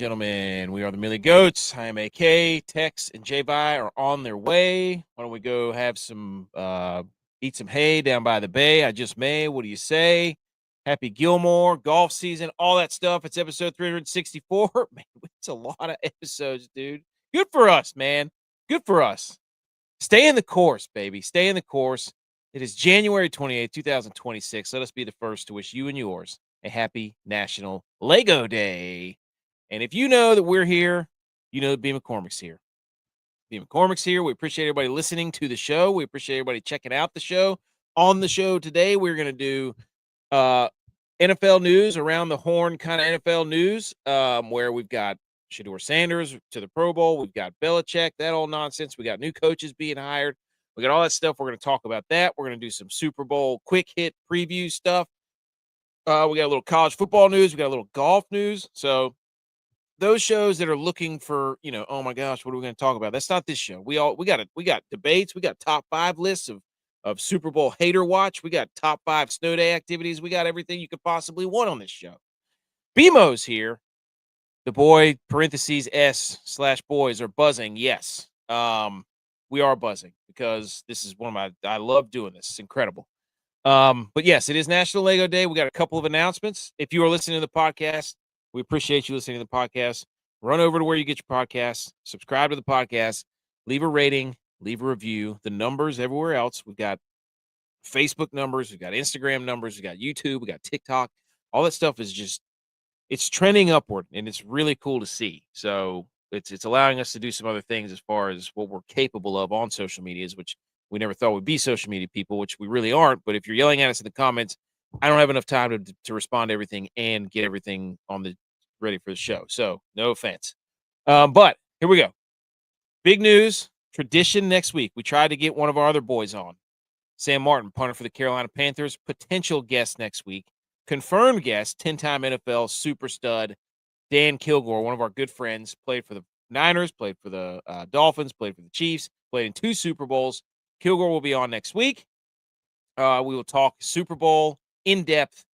gentlemen, we are the Millie Goats. I am AK, Tex, and J-Vi are on their way. Why don't we go have some, eat some hay down by the bay? I just may. What do you say? Happy Gilmore, golf season, all that stuff. It's episode 364. Man, it's a lot of episodes, dude. Good for us, man. Good for us. Stay in the course, baby. Stay in the course. It is January 28th, 2026. Let us be the first to wish you and yours a happy National Lego Day. And if you know that we're here, you know that B. McCormick's here. B. McCormick's here. We appreciate everybody listening to the show. We appreciate everybody checking out the show. On the show today, we're going to do NFL news, around the horn kind of NFL news, where we've got Shedeur Sanders to the Pro Bowl. We've got Belichick, that all nonsense. We got new coaches being hired. We got all that stuff. We're going to talk about that. We're going to do some Super Bowl quick hit preview stuff. We got a little college football news. We got a little golf news. So those shows that are looking for, oh my gosh, what are we going to talk about? That's not this show. We got debates. We got top 5 lists of Super Bowl hater watch. We got top 5 snow day activities. We got everything you could possibly want on this show. BMO's here. The boy, parentheses S/boys are buzzing. Yes. We are buzzing because this is I love doing this. It's incredible. But yes, it is National Lego Day. We got a couple of announcements. If you are listening to the podcast, we appreciate you listening to the podcast. Run over to where you get your podcasts, subscribe to the podcast, leave a rating, leave a review. The numbers everywhere else. We've got Facebook numbers, we've got Instagram numbers, we've got YouTube, we got TikTok. All that stuff is it's trending upward, and it's really cool to see. So it's allowing us to do some other things as far as what we're capable of on social medias, which we never thought would be social media people, which we really aren't. But if you're yelling at us in the comments, I don't have enough time to respond to everything and get everything ready for the show. So no offense. But here we go. Big news, tradition next week. We tried to get one of our other boys on. Sam Martin, punter for the Carolina Panthers, potential guest next week. Confirmed guest, 10-time NFL super stud, Dan Kilgore, one of our good friends, played for the Niners, played for the Dolphins, played for the Chiefs, played in 2 Super Bowls. Kilgore will be on next week. We will talk Super Bowl in depth,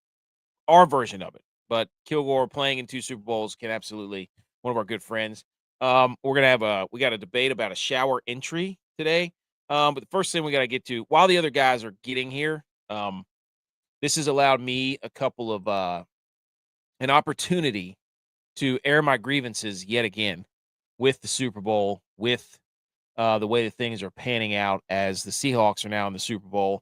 our version of it. But Kilgore playing in 2 Super Bowls can absolutely, one of our good friends. We're gonna we got a debate about a shower entry today. But the first thing we got to get to, while the other guys are getting here, this has allowed me a couple of an opportunity to air my grievances yet again with the Super Bowl, with the way that things are panning out as the Seahawks are now in the Super Bowl,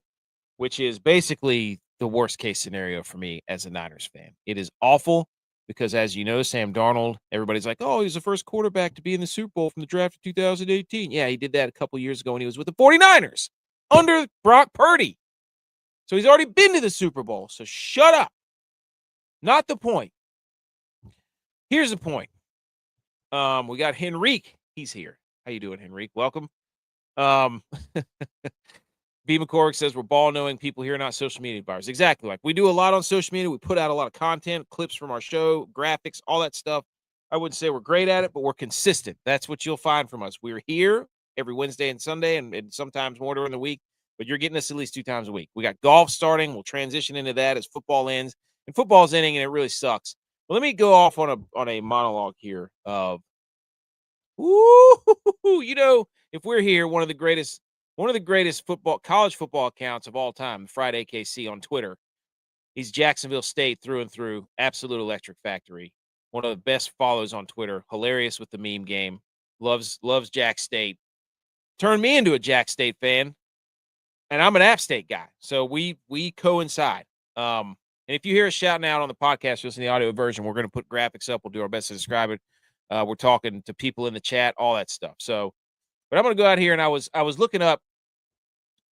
which is basically the worst case scenario for me as a Niners fan. It is awful because, as you know, Sam Darnold, everybody's like, oh, he's the first quarterback to be in the Super Bowl from the draft of 2018. Yeah, he did that a couple years ago when he was with the 49ers under Brock Purdy. So he's already been to the Super Bowl. So shut up. Not the point. Here's the point. We got Henrique. He's here. How you doing, Henrique? Welcome. B. McCormick says we're ball-knowing people here, not social media buyers. Exactly. Like, we do a lot on social media. We put out a lot of content, clips from our show, graphics, all that stuff. I wouldn't say we're great at it, but we're consistent. That's what you'll find from us. We're here every Wednesday and Sunday and sometimes more during the week, but you're getting us at least 2 times a week. We got golf starting. We'll transition into that as football ends. And football's ending, and it really sucks. But let me go off on a monologue here of, if we're here, one of the greatest college football accounts of all time, Friday KC on Twitter. He's Jacksonville State through and through, absolute electric factory. One of the best follows on Twitter, hilarious with the meme game, loves Jack State. Turned me into a Jack State fan, and I'm an App State guy, so we coincide. And if you hear us shouting out on the podcast, just in the audio version, we're going to put graphics up. We'll do our best to describe it. We're talking to people in the chat, all that stuff. So, but I'm going to go out here, and I was looking up,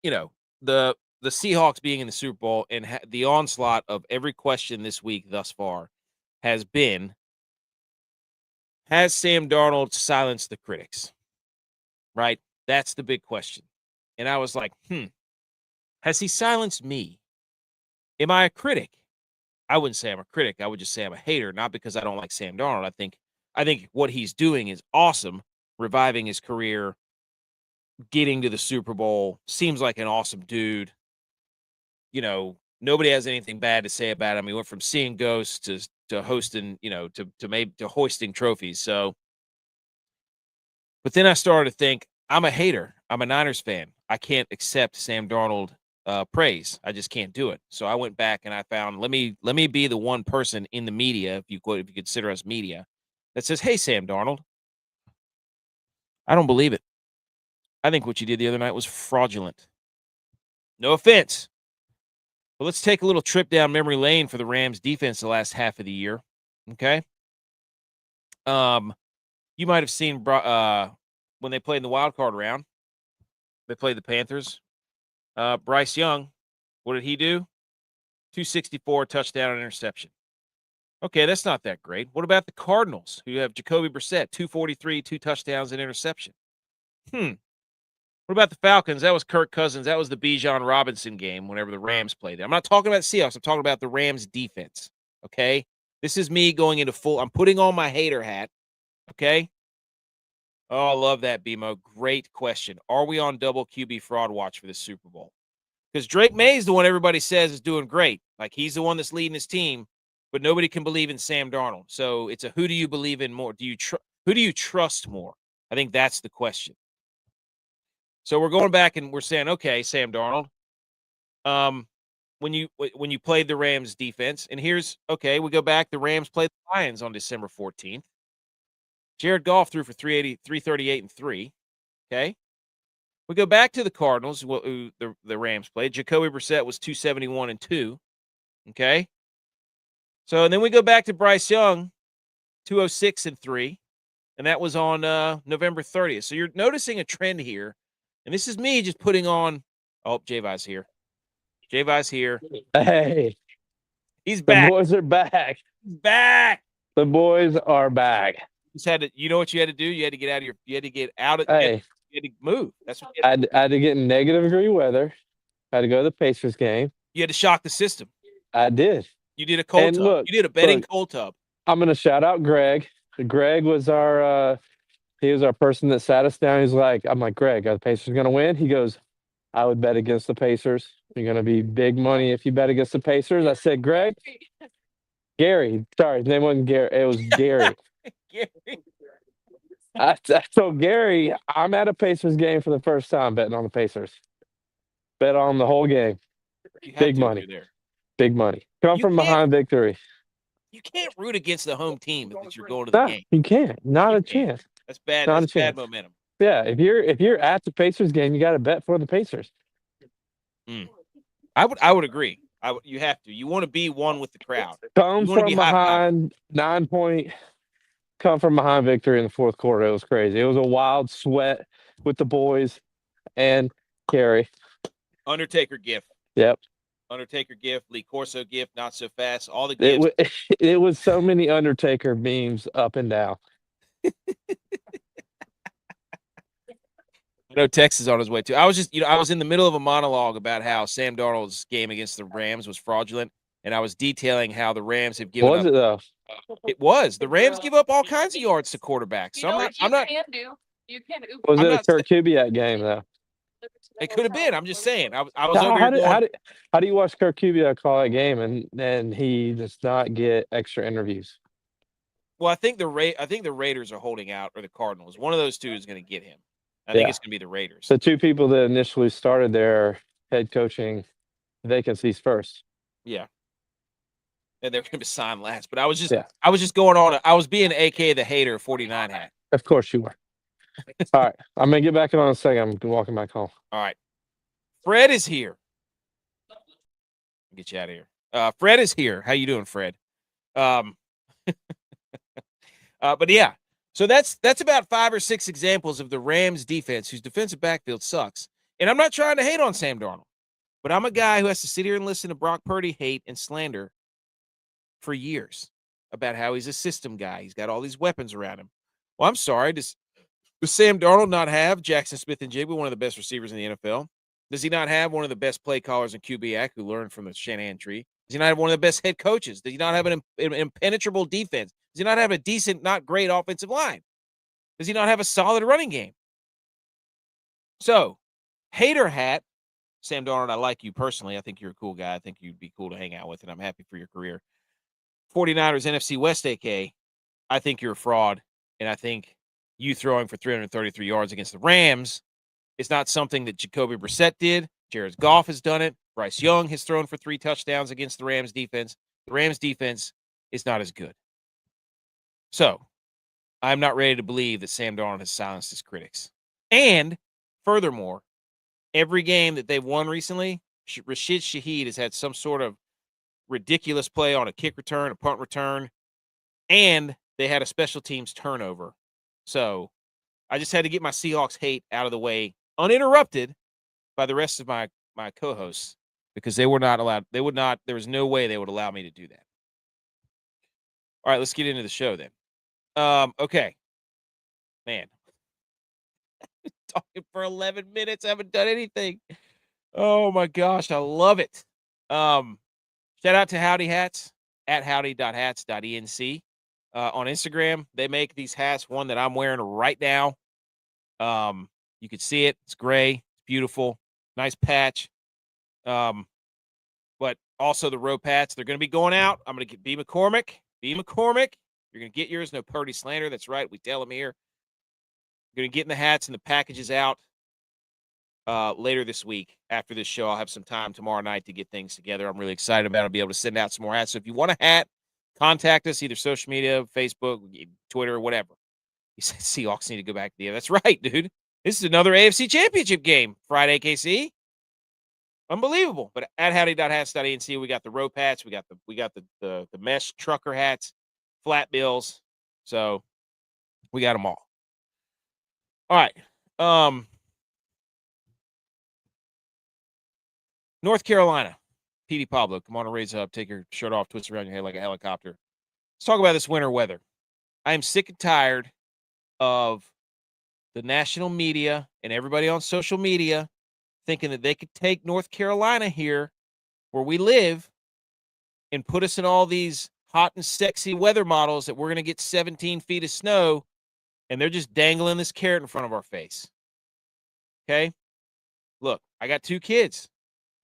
the Seahawks being in the Super Bowl, and the onslaught of every question this week thus far has been, has Sam Darnold silenced the critics? Right? That's the big question. And I was like, has he silenced me? Am I a critic? I wouldn't say I'm a critic. I would just say I'm a hater, not because I don't like Sam Darnold. I think what he's doing is awesome, reviving his career, getting to the Super Bowl, seems like an awesome dude. Nobody has anything bad to say about him. He went from seeing ghosts hosting, to hoisting trophies. So, but then I started to think, I'm a hater. I'm a Niners fan. I can't accept Sam Darnold praise. I just can't do it. So I went back and I found, let me be the one person in the media, if you consider us media, that says, hey, Sam Darnold, I don't believe it. I think what you did the other night was fraudulent. No offense. But let's take a little trip down memory lane for the Rams defense the last half of the year. Okay. You might have seen when they played in the wild card round, they played the Panthers. Bryce Young, what did he do? 264, touchdown and interception. Okay, that's not that great. What about the Cardinals, who have Jacoby Brissett, 243, 2 touchdowns and interception? What about the Falcons? That was Kirk Cousins. That was the Bijan Robinson game whenever the Rams played. I'm not talking about Seahawks. I'm talking about the Rams defense. Okay? This is me going into I'm putting on my hater hat. Okay? Oh, I love that, BMO. Great question. Are we on double QB fraud watch for the Super Bowl? Because Drake May is the one everybody says is doing great. Like, he's the one that's leading his team, but nobody can believe in Sam Darnold. So it's a who do you believe in more? Who do you trust more? I think that's the question. So we're going back and we're saying, okay, Sam Darnold, when you played the Rams defense, and we go back, the Rams played the Lions on December 14th. Jared Goff threw for 338 and 3. Okay. We go back to the Cardinals, who the Rams played. Jacoby Brissett was 271 and 2. Okay. So, and then we go back to Bryce Young, 206 and 3. And that was on November 30th. So you're noticing a trend here. And this is me just putting on. Oh, J-Vi's here. J-Vi's here. Hey. He's back. The boys are back. He's back. The boys are back. Just had to, you know what you had to do? You had to get out of you had to get out of Hey. You had to move. That's what I had to get in negative degree weather. I had to go to the Pacers game. You had to shock the system. I did. You did a cold tub. Look, you did a betting cold tub. I'm going to shout out Greg. Greg was he was our person that sat us down. I'm like, Greg, are the Pacers going to win? He goes, I would bet against the Pacers. You're going to be big money if you bet against the Pacers. I said, Greg, Gary. Sorry, his name wasn't Gary. It was Gary. Gary. I told Gary, I'm at a Pacers game for the first time betting on the Pacers. Bet on the whole game. Big money. Big money. Come from behind victory. You can't root against the home team if you're going to the game. You can't. Not a chance. That's bad. That's bad momentum. Yeah, if you're at the Pacers game, you got to bet for the Pacers. I would agree. You have to. You want to be one with the crowd. Come from behind 9-point. Come from behind victory in the fourth quarter. It was crazy. It was a wild sweat with the boys and Carey. Undertaker gift. Yep. Undertaker gift, Lee Corso gift, not so fast. All the gifts. It was so many Undertaker memes up and down. I know Tex is on his way too. I was in the middle of a monologue about how Sam Darnold's game against the Rams was fraudulent, and I was detailing how the Rams have given up. Was it though? It was. The Rams give up all kinds of yards to quarterbacks. So I'm not. You can do. Was it a Kurt Kubiak game though? It could have been. I'm just saying. I was over here. How do you watch Kurt Kubiak call that game and he does not get extra interviews? Well, I think the Raiders are holding out, or the Cardinals. One of those two is going to get him. I think it's going to be the Raiders. The two people that initially started their head coaching vacancies first. Yeah. And they're going to be signed last. But I was just going on. I was being AK the hater 49 hat. Of course you were. All right. I'm going to get back in on a second. I'm walking back home. All right. Fred is here. Get you out of here. Fred is here. How you doing, Fred? But yeah. So that's about 5 or 6 examples of the Rams defense, whose defensive backfield sucks. And I'm not trying to hate on Sam Darnold, but I'm a guy who has to sit here and listen to Brock Purdy hate and slander for years about how he's a system guy. He's got all these weapons around him. Well, I'm sorry. Does Sam Darnold not have Jackson Smith-Njigba, one of the best receivers in the NFL? Does he not have one of the best play callers in Kubiak, who learned from the Shanahan tree? Does he not have one of the best head coaches? Does he not have an impenetrable defense? Does he not have a decent, not great offensive line? Does he not have a solid running game? So, hater hat, Sam Darnold, I like you personally. I think you're a cool guy. I think you'd be cool to hang out with, and I'm happy for your career. 49ers NFC West, AK, I think you're a fraud. And I think you throwing for 333 yards against the Rams is not something that Jacoby Brissett did. Jared Goff has done it. Bryce Young has thrown for 3 touchdowns against the Rams defense. The Rams defense is not as good. So I'm not ready to believe that Sam Darnold has silenced his critics. And furthermore, every game that they've won recently, Rashid Shaheed has had some sort of ridiculous play on a kick return, a punt return, and they had a special teams turnover. So I just had to get my Seahawks hate out of the way uninterrupted by the rest of my co-hosts because they were not allowed. They would not. There was no way they would allow me to do that. All right, let's get into the show then. Okay, man, talking for 11 minutes. I haven't done anything. Oh my gosh, I love it. Shout out to Howdy Hats at howdy.hats.enc on Instagram. They make these hats. One that I'm wearing right now. You can see it. It's gray. It's beautiful. Nice patch. But also the rope hats. They're going to be going out. I'm going to get B. McCormick. B. McCormick. You're going to get yours. No Purdy slander. That's right. We tell them here. You're going to get in the hats and the packages out later this week. After this show, I'll have some time tomorrow night to get things together. I'm really excited about it. I'll be able to send out some more hats. So if you want a hat, contact us, either social media, Facebook, Twitter, whatever. He said Seahawks need to go back to the That's right, dude. This is another AFC Championship game Friday, KC. Unbelievable. But at howdy.hats.enc, we got the rope hats, we got the mesh trucker hats, flat bills. So we got them all. All right. North Carolina. PD Pablo, come on and raise up, take your shirt off, twist around your head like a helicopter. Let's talk about this winter weather. I am sick and tired of the national media and everybody on social media thinking that they could take North Carolina here where we live and put us in all these hot and sexy weather models that we're going to get 17 feet of snow, and they're just dangling this carrot in front of our face. Okay? Look, I got 2 kids.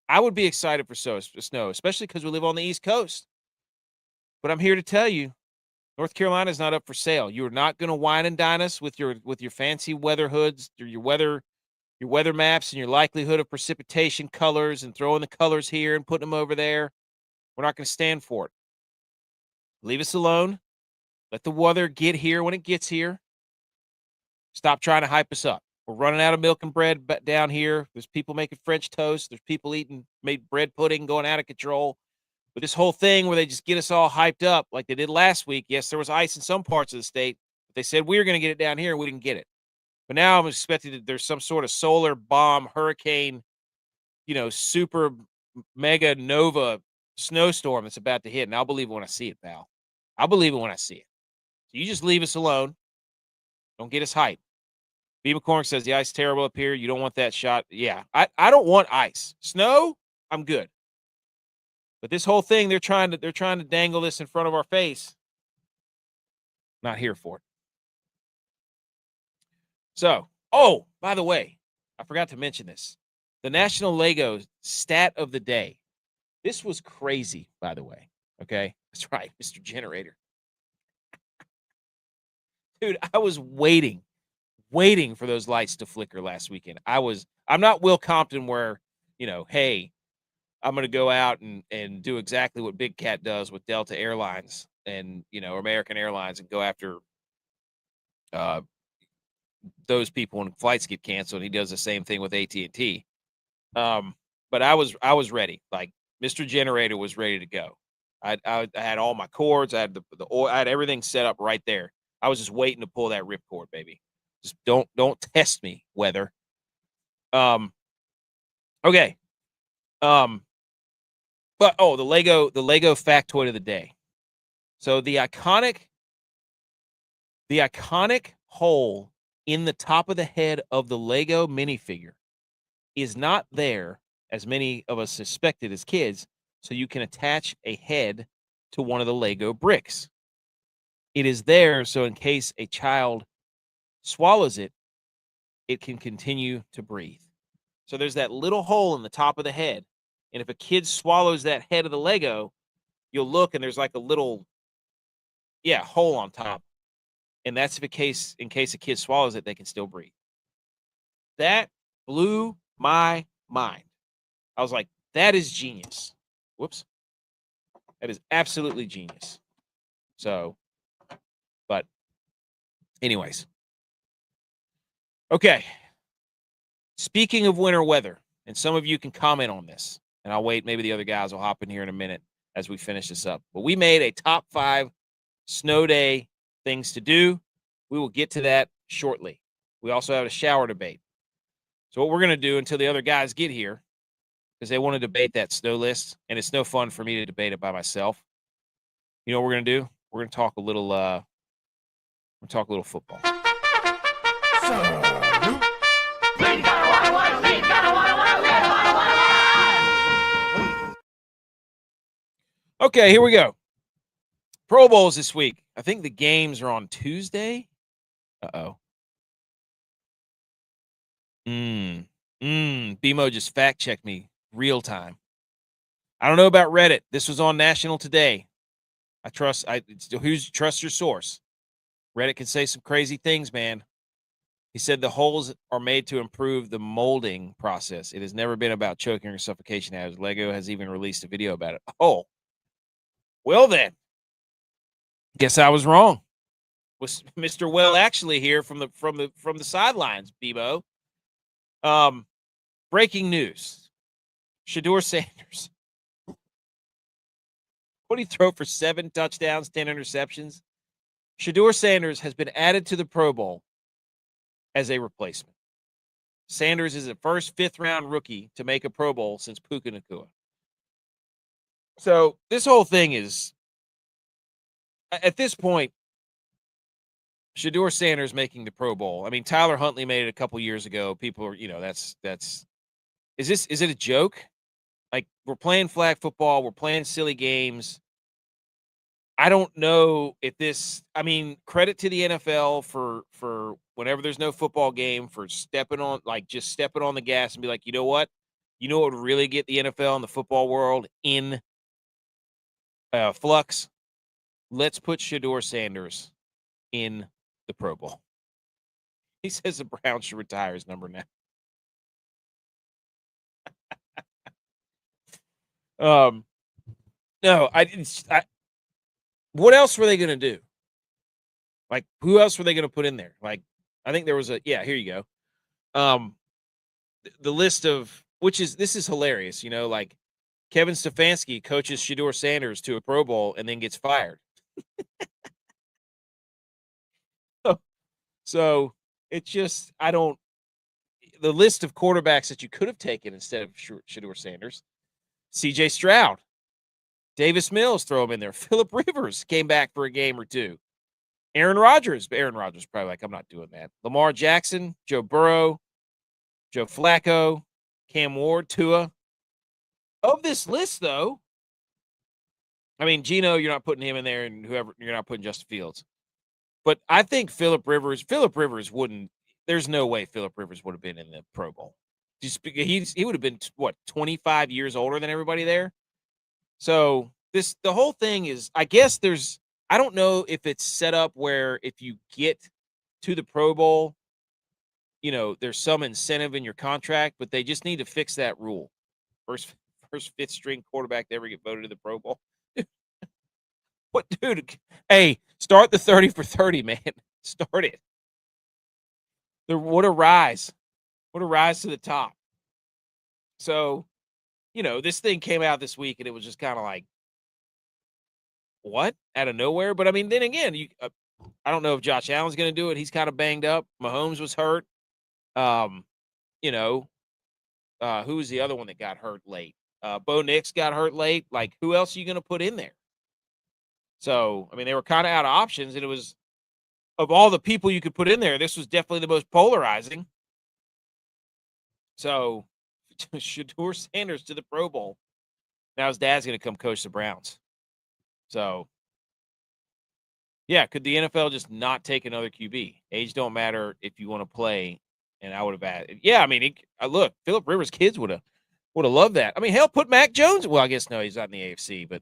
I would be excited for snow, especially because we live on the East Coast. But I'm here to tell you, North Carolina is not up for sale. You are not going to wine and dine us with your fancy weather hoods, or your weather maps, and your likelihood of precipitation colors, and throwing the colors here and putting them over there. We're not going to stand for it. Leave us alone. Let the weather get here when it gets here. Stop trying to hype us up. We're running out of milk and bread down here. There's people making French toast. There's people made bread pudding, going out of control. But this whole thing where they just get us all hyped up like they did last week. Yes, there was ice in some parts of the state, but they said we were going to get it down here, and we didn't get it. But now I'm expecting that there's some sort of solar bomb, hurricane, super mega nova snowstorm that's about to hit, and I'll believe it when I see it, pal. I'll believe it when I see it. So you just leave us alone. Don't get us hyped. B. McCormick says the ice is terrible up here. You don't want that shot. Yeah, I don't want ice. Snow, I'm good. But this whole thing, they're trying to dangle this in front of our face. Not here for it. So, by the way, I forgot to mention this. The National Lego stat of the day. This was crazy, by the way. Okay? That's right, Mr. Generator. Dude, I was waiting for those lights to flicker last weekend. I'm not Will Compton where, hey, I'm going to go out and do exactly what Big Cat does with Delta Airlines and, American Airlines and go after those people when flights get canceled. He does the same thing with AT&T. But I was ready. Like Mr. Generator was ready to go. I had all my cords. I had the oil. I had everything set up right there. I was just waiting to pull that ripcord, baby. Just don't test me, weather. Okay. But the Lego factoid of the day. So the iconic hole in the top of the head of the Lego minifigure is not there, as many of us suspected as kids, so you can attach a head to one of the Lego bricks. It is there so in case a child swallows it, it can continue to breathe. So there's that little hole in the top of the head. And if a kid swallows that head of the Lego, you'll look and there's like a little hole on top. And that's in case a kid swallows it, they can still breathe. That blew my mind. I was like, that is genius. Whoops. That is absolutely genius. So, but anyways. Okay. Speaking of winter weather, and some of you can comment on this, and I'll wait. Maybe the other guys will hop in here in a minute as we finish this up. But we made a top 5 snow day things to do. We will get to that shortly. We also have a shower debate. So what we're going to do until the other guys get here, because they want to debate that snow list, and it's no fun for me to debate it by myself. You know what we're going to do? We're going to talk a little football. Okay, here we go. Pro Bowls this week. I think the games are on Tuesday. Uh-oh. BMO just fact-checked me real time. I don't know about Reddit. This was on National Today. Trust your source. Reddit can say some crazy things, man. He said the holes are made to improve the molding process. It has never been about choking or suffocation hazards. Lego has even released a video about it. Oh, well then. Guess I was wrong. Was Mr. Well actually here from the sidelines, Bebo? Breaking news. Shedeur Sanders. What did he throw for 7 touchdowns, 10 interceptions? Shedeur Sanders has been added to the Pro Bowl as a replacement. Sanders is the first 5th-round rookie to make a Pro Bowl since Puka Nacua. So this whole thing is, at this point, Shedeur Sanders making the Pro Bowl. I mean, Tyler Huntley made it a couple years ago. People are, is it a joke? Like, we're playing flag football, we're playing silly games. I don't know if this, I mean, credit to the NFL for whenever there's no football game, for stepping on the gas and be like, you know what? You know what would really get the NFL and the football world in flux? Let's put Shedeur Sanders in the Pro Bowl. He says the Browns should retire his number now. No, what else were they going to do? Like, who else were they going to put in there? Like, I think there was here you go. The list of, this is hilarious, like Kevin Stefanski coaches Shedeur Sanders to a Pro Bowl and then gets fired. So it's just, the list of quarterbacks that you could have taken instead of Shedeur Sanders: CJ Stroud, Davis Mills, throw him in there. Phillip Rivers came back for a game or two. Aaron Rodgers probably like, I'm not doing that. Lamar Jackson, Joe Burrow, Joe Flacco, Cam Ward, Tua. Of this list, though, I mean, Geno, you're not putting him in there, and whoever, you're not putting Justin Fields. But I think Phillip Rivers wouldn't, there's no way Phillip Rivers would have been in the Pro Bowl. He would have been, 25 years older than everybody there? So the whole thing is, I guess I don't know if it's set up where if you get to the Pro Bowl, there's some incentive in your contract, but they just need to fix that rule. First 5th string quarterback to ever get voted to the Pro Bowl. What, dude? Hey, start the 30 for 30, man. Start it. What a rise. What a rise to the top. So, this thing came out this week, and it was just kind of like, what? Out of nowhere? But, I mean, then again, I don't know if Josh Allen's going to do it. He's kind of banged up. Mahomes was hurt. Who was the other one that got hurt late? Bo Nix got hurt late. Like, who else are you going to put in there? So, I mean, they were kind of out of options, and it was, of all the people you could put in there, this was definitely the most polarizing. So, Shedeur Sanders to the Pro Bowl. Now his dad's going to come coach the Browns. So, yeah, could the NFL just not take another QB? Age don't matter if you want to play, and I would have added. Yeah, I mean, look, Phillip Rivers' kids would have loved that. I mean, hell, put Mac Jones. Well, I guess no, he's not in the AFC, but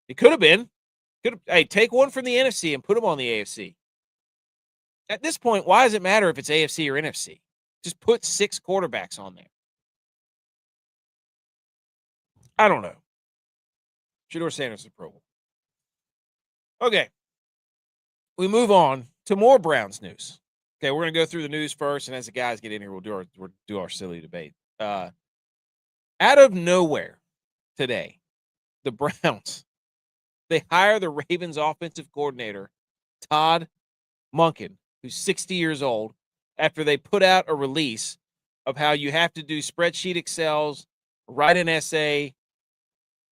it could have been. Hey, take one from the NFC and put them on the AFC. At this point, why does it matter if it's AFC or NFC? Just put 6 quarterbacks on there. I don't know. Shedeur Sanders is Pro Bowl. Okay. We move on to more Browns news. Okay, we're going to go through the news first, and as the guys get in here, we'll do our silly debate. Out of nowhere today, the Browns, they hire the Ravens offensive coordinator, Todd Monken, who's 60 years old, after they put out a release of how you have to do spreadsheet Excels, write an essay,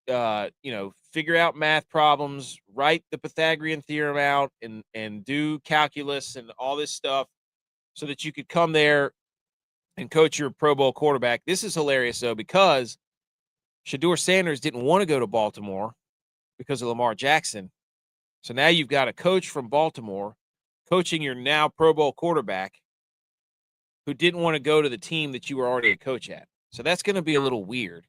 figure out math problems, write the Pythagorean theorem out, and do calculus and all this stuff so that you could come there and coach your Pro Bowl quarterback. This is hilarious, though, because Shedeur Sanders didn't want to go to Baltimore because of Lamar Jackson. So now you've got a coach from Baltimore coaching your now Pro Bowl quarterback who didn't want to go to the team that you were already a coach at. So that's going to be a little weird.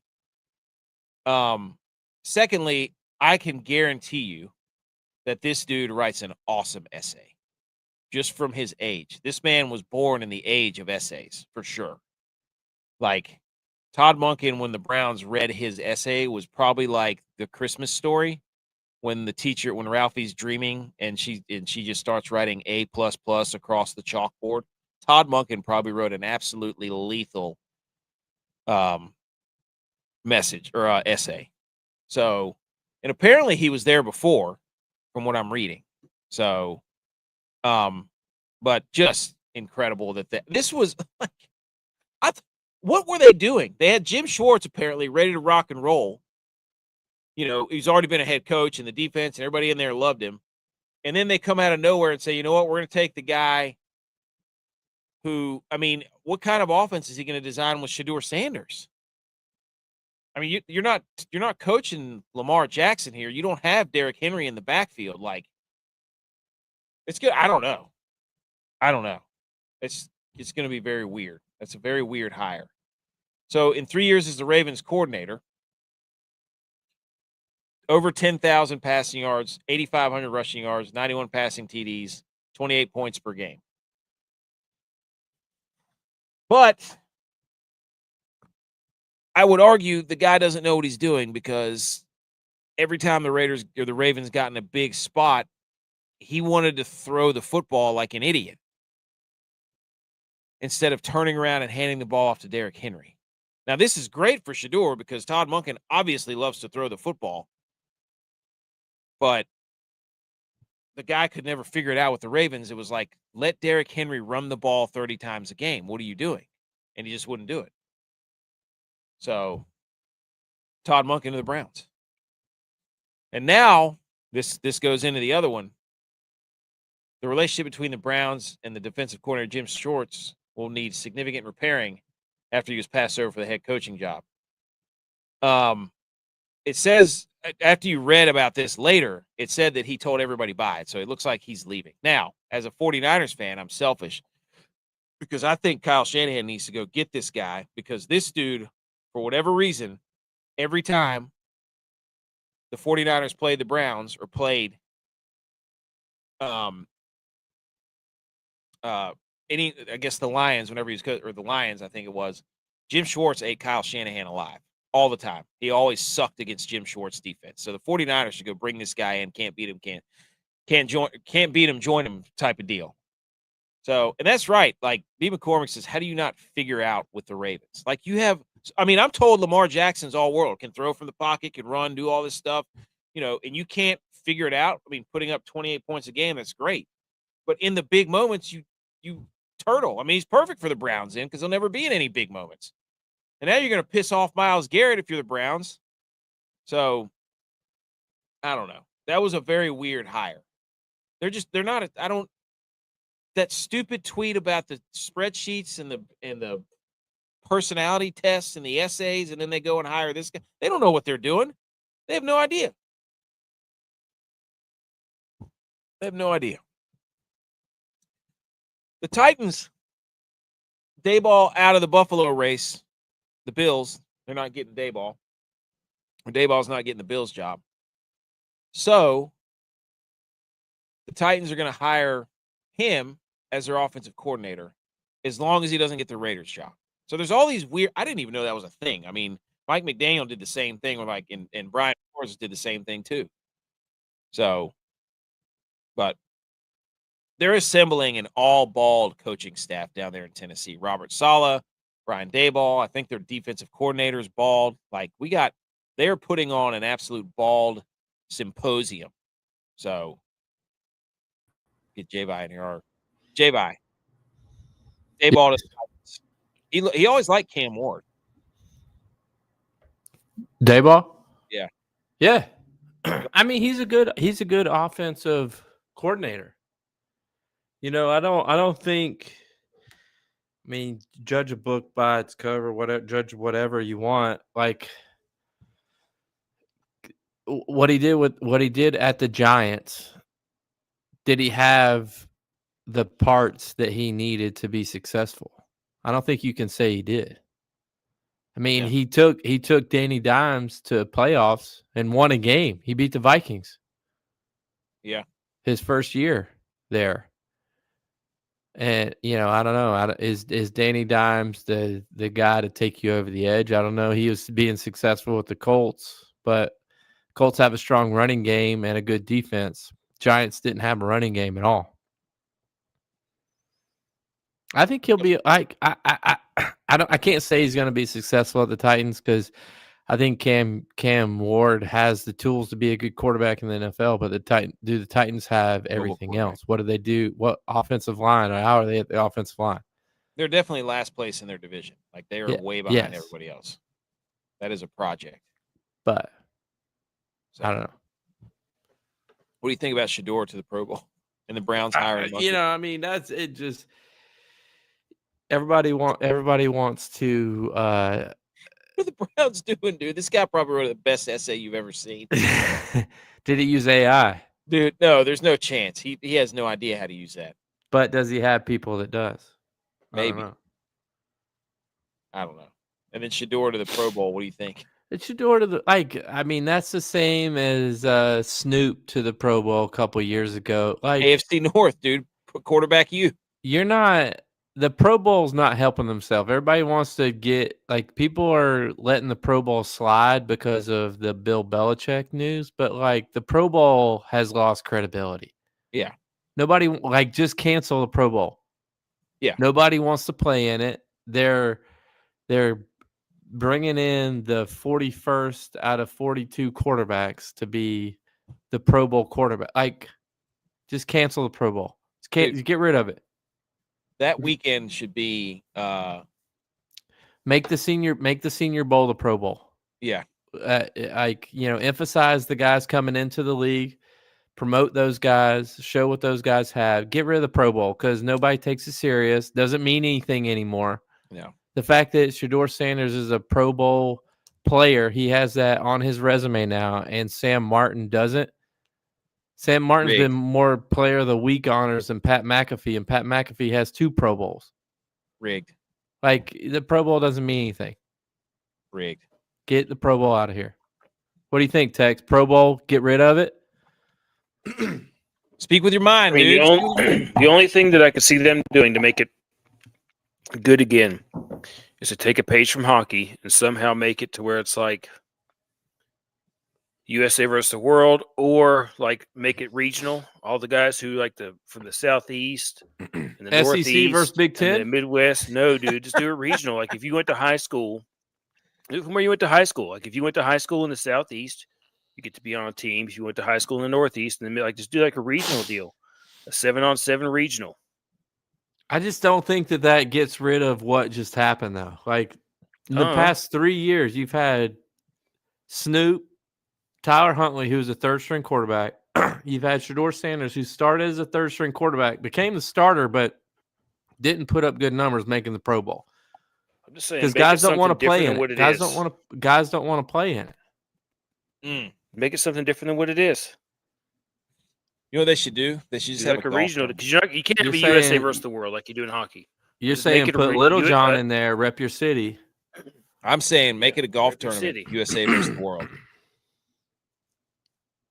Secondly, I can guarantee you that this dude writes an awesome essay just from his age. This man was born in the age of essays, for sure. Like, Todd Monken, when the Browns read his essay, was probably like the Christmas Story when Ralphie's dreaming and she just starts writing A++ across the chalkboard. Todd Monken probably wrote an absolutely lethal message or essay. So, and apparently he was there before, from what I'm reading. So, but just incredible that this was like, what were they doing? They had Jim Schwartz apparently ready to rock and roll. He's already been a head coach, and the defense and everybody in there loved him. And then they come out of nowhere and say, you know what, we're going to take the guy who, what kind of offense is he going to design with Shedeur Sanders? You're not coaching Lamar Jackson here. You don't have Derrick Henry in the backfield. Like, it's good. I don't know. It's going to be very weird. That's a very weird hire. So in 3 years as the Ravens coordinator, over 10,000 passing yards, 8,500 rushing yards, 91 passing TDs, 28 points per game. But I would argue the guy doesn't know what he's doing, because every time the Ravens got in a big spot, he wanted to throw the football like an idiot instead of turning around and handing the ball off to Derrick Henry. Now, this is great for Shedeur because Todd Monken obviously loves to throw the football, but the guy could never figure it out with the Ravens. It was like, let Derrick Henry run the ball 30 times a game. What are you doing? And he just wouldn't do it. So, Todd Monken to the Browns. And now, this goes into the other one. The relationship between the Browns and the defensive coordinator, Jim Schwartz, will need significant repairing after he was passed over for the head coaching job. It says, after you read about this later, it said that he told everybody bye. So it looks like he's leaving. Now, as a 49ers fan, I'm selfish because I think Kyle Shanahan needs to go get this guy, because this dude, for whatever reason, every time the 49ers played the Browns or played the Lions, whenever he was, or the Lions, I think it was, Jim Schwartz ate Kyle Shanahan alive all the time. He always sucked against Jim Schwartz's defense. So the 49ers should go bring this guy in. Can't beat him, can't beat him, join him type of deal. So, and that's right. Like, B. McCormick says, how do you not figure out with the Ravens? Like, you have, I'm told Lamar Jackson's all world, can throw from the pocket, can run, do all this stuff, and you can't figure it out. Putting up 28 points a game, that's great. But in the big moments, you turtle. He's perfect for the Browns because he'll never be in any big moments. And now you're going to piss off Myles Garrett if you're the Browns. So, I don't know. That was a very weird hire. They're not, that stupid tweet about the spreadsheets and the personality tests and the essays, and then they go and hire this guy. They don't know what they're doing. They have no idea. The Titans, Dayball out of the Buffalo race. The Bills, they're not getting Dayball. Or Dayball's not getting the Bills job. So, the Titans are going to hire him as their offensive coordinator as long as he doesn't get the Raiders job. So there's all these weird – I didn't even know that was a thing. I mean, Mike McDaniel did the same thing, or and Brian Flores did the same thing too. So, but they're assembling an all-bald coaching staff down there in Tennessee. Robert Saleh, Brian Daboll. I think their defensive coordinator is bald. They're putting on an absolute bald symposium. So get J-Bye in here. Or J-Bye. Daboll. He always liked Cam Ward. Daboll? Yeah. Yeah. I mean, he's a good offensive coordinator. I don't think. I mean, judge a book by its cover. Judge whatever you want. Like what he did at the Giants. Did he have the parts that he needed to be successful? I don't think you can say he did. I mean, he took Danny Dimes to playoffs and won a game. He beat the Vikings. Yeah. His first year there. And, I don't know. Is Danny Dimes the guy to take you over the edge? I don't know. He was being successful with the Colts, but Colts have a strong running game and a good defense. Giants didn't have a running game at all. I think he'll be like I can't say he's going to be successful at the Titans because I think Cam Ward has the tools to be a good quarterback in the NFL, but the Titans have everything else? What do they do? What offensive line? Or how are they at the offensive line? They're definitely last place in their division. Like they are way behind everybody else. That is a project. But I don't know. What do you think about Shedeur to the Pro Bowl and the Browns hiring? I mean, that's it. Just everybody wants to. What are the Browns doing, dude? This guy probably wrote the best essay you've ever seen. Did he use AI? Dude, no, there's no chance. He has no idea how to use that. But does he have people that does? Maybe. I don't know. And then Shedeur to the Pro Bowl. What do you think? Shedeur to the that's the same as Snoop to the Pro Bowl a couple years ago. Like AFC North, dude. Quarterback you. You're not. The Pro Bowl's not helping themselves. Everybody wants to get people are letting the Pro Bowl slide because of the Bill Belichick news, but the Pro Bowl has lost credibility. Yeah. Nobody just cancel the Pro Bowl. Yeah. Nobody wants to play in it. They're bringing in the 41st out of 42 quarterbacks to be the Pro Bowl quarterback. Just cancel the Pro Bowl. Just get rid of it. That weekend should be make the Senior Bowl the Pro Bowl. Yeah. Emphasize the guys coming into the league, promote those guys, show what those guys have. Get rid of the Pro Bowl because nobody takes it serious. Doesn't mean anything anymore. No. The fact that Shedeur Sanders is a Pro Bowl player, he has that on his resume now, and Sam Martin doesn't. Sam Martin's been more Player of the Week honors than Pat McAfee, and Pat McAfee has 2 Pro Bowls. Rigged. The Pro Bowl doesn't mean anything. Rigged. Get the Pro Bowl out of here. What do you think, Tex? Pro Bowl, get rid of it? Speak with your mind, dude. The only thing that I could see them doing to make it good again is to take a page from hockey and somehow make it to where it's like USA versus the world, or make it regional. All the guys who from the Southeast and the SEC Northeast versus Big Ten, and the Midwest. No, dude, just do it regional. If you went to high school, look from where you went to high school. If you went to high school in the Southeast, you get to be on teams. You went to high school in the Northeast, and then just do a regional deal, a 7-on-7 regional. I just don't think that gets rid of what just happened, though. In the past 3 years, you've had Snoop, Tyler Huntley, who's a third-string quarterback. You've had Shedeur Sanders, who started as a third-string quarterback, became the starter, but didn't put up good numbers making the Pro Bowl. I'm just saying, because guys don't want to play in it. Guys don't want to play in it. Make it something different than what it is. You know what they should do? They should just have a regional. Because you can't have USA versus the world like you do in hockey. You're saying put Little John in there, rep your city. I'm saying make it a golf tournament, USA versus the world.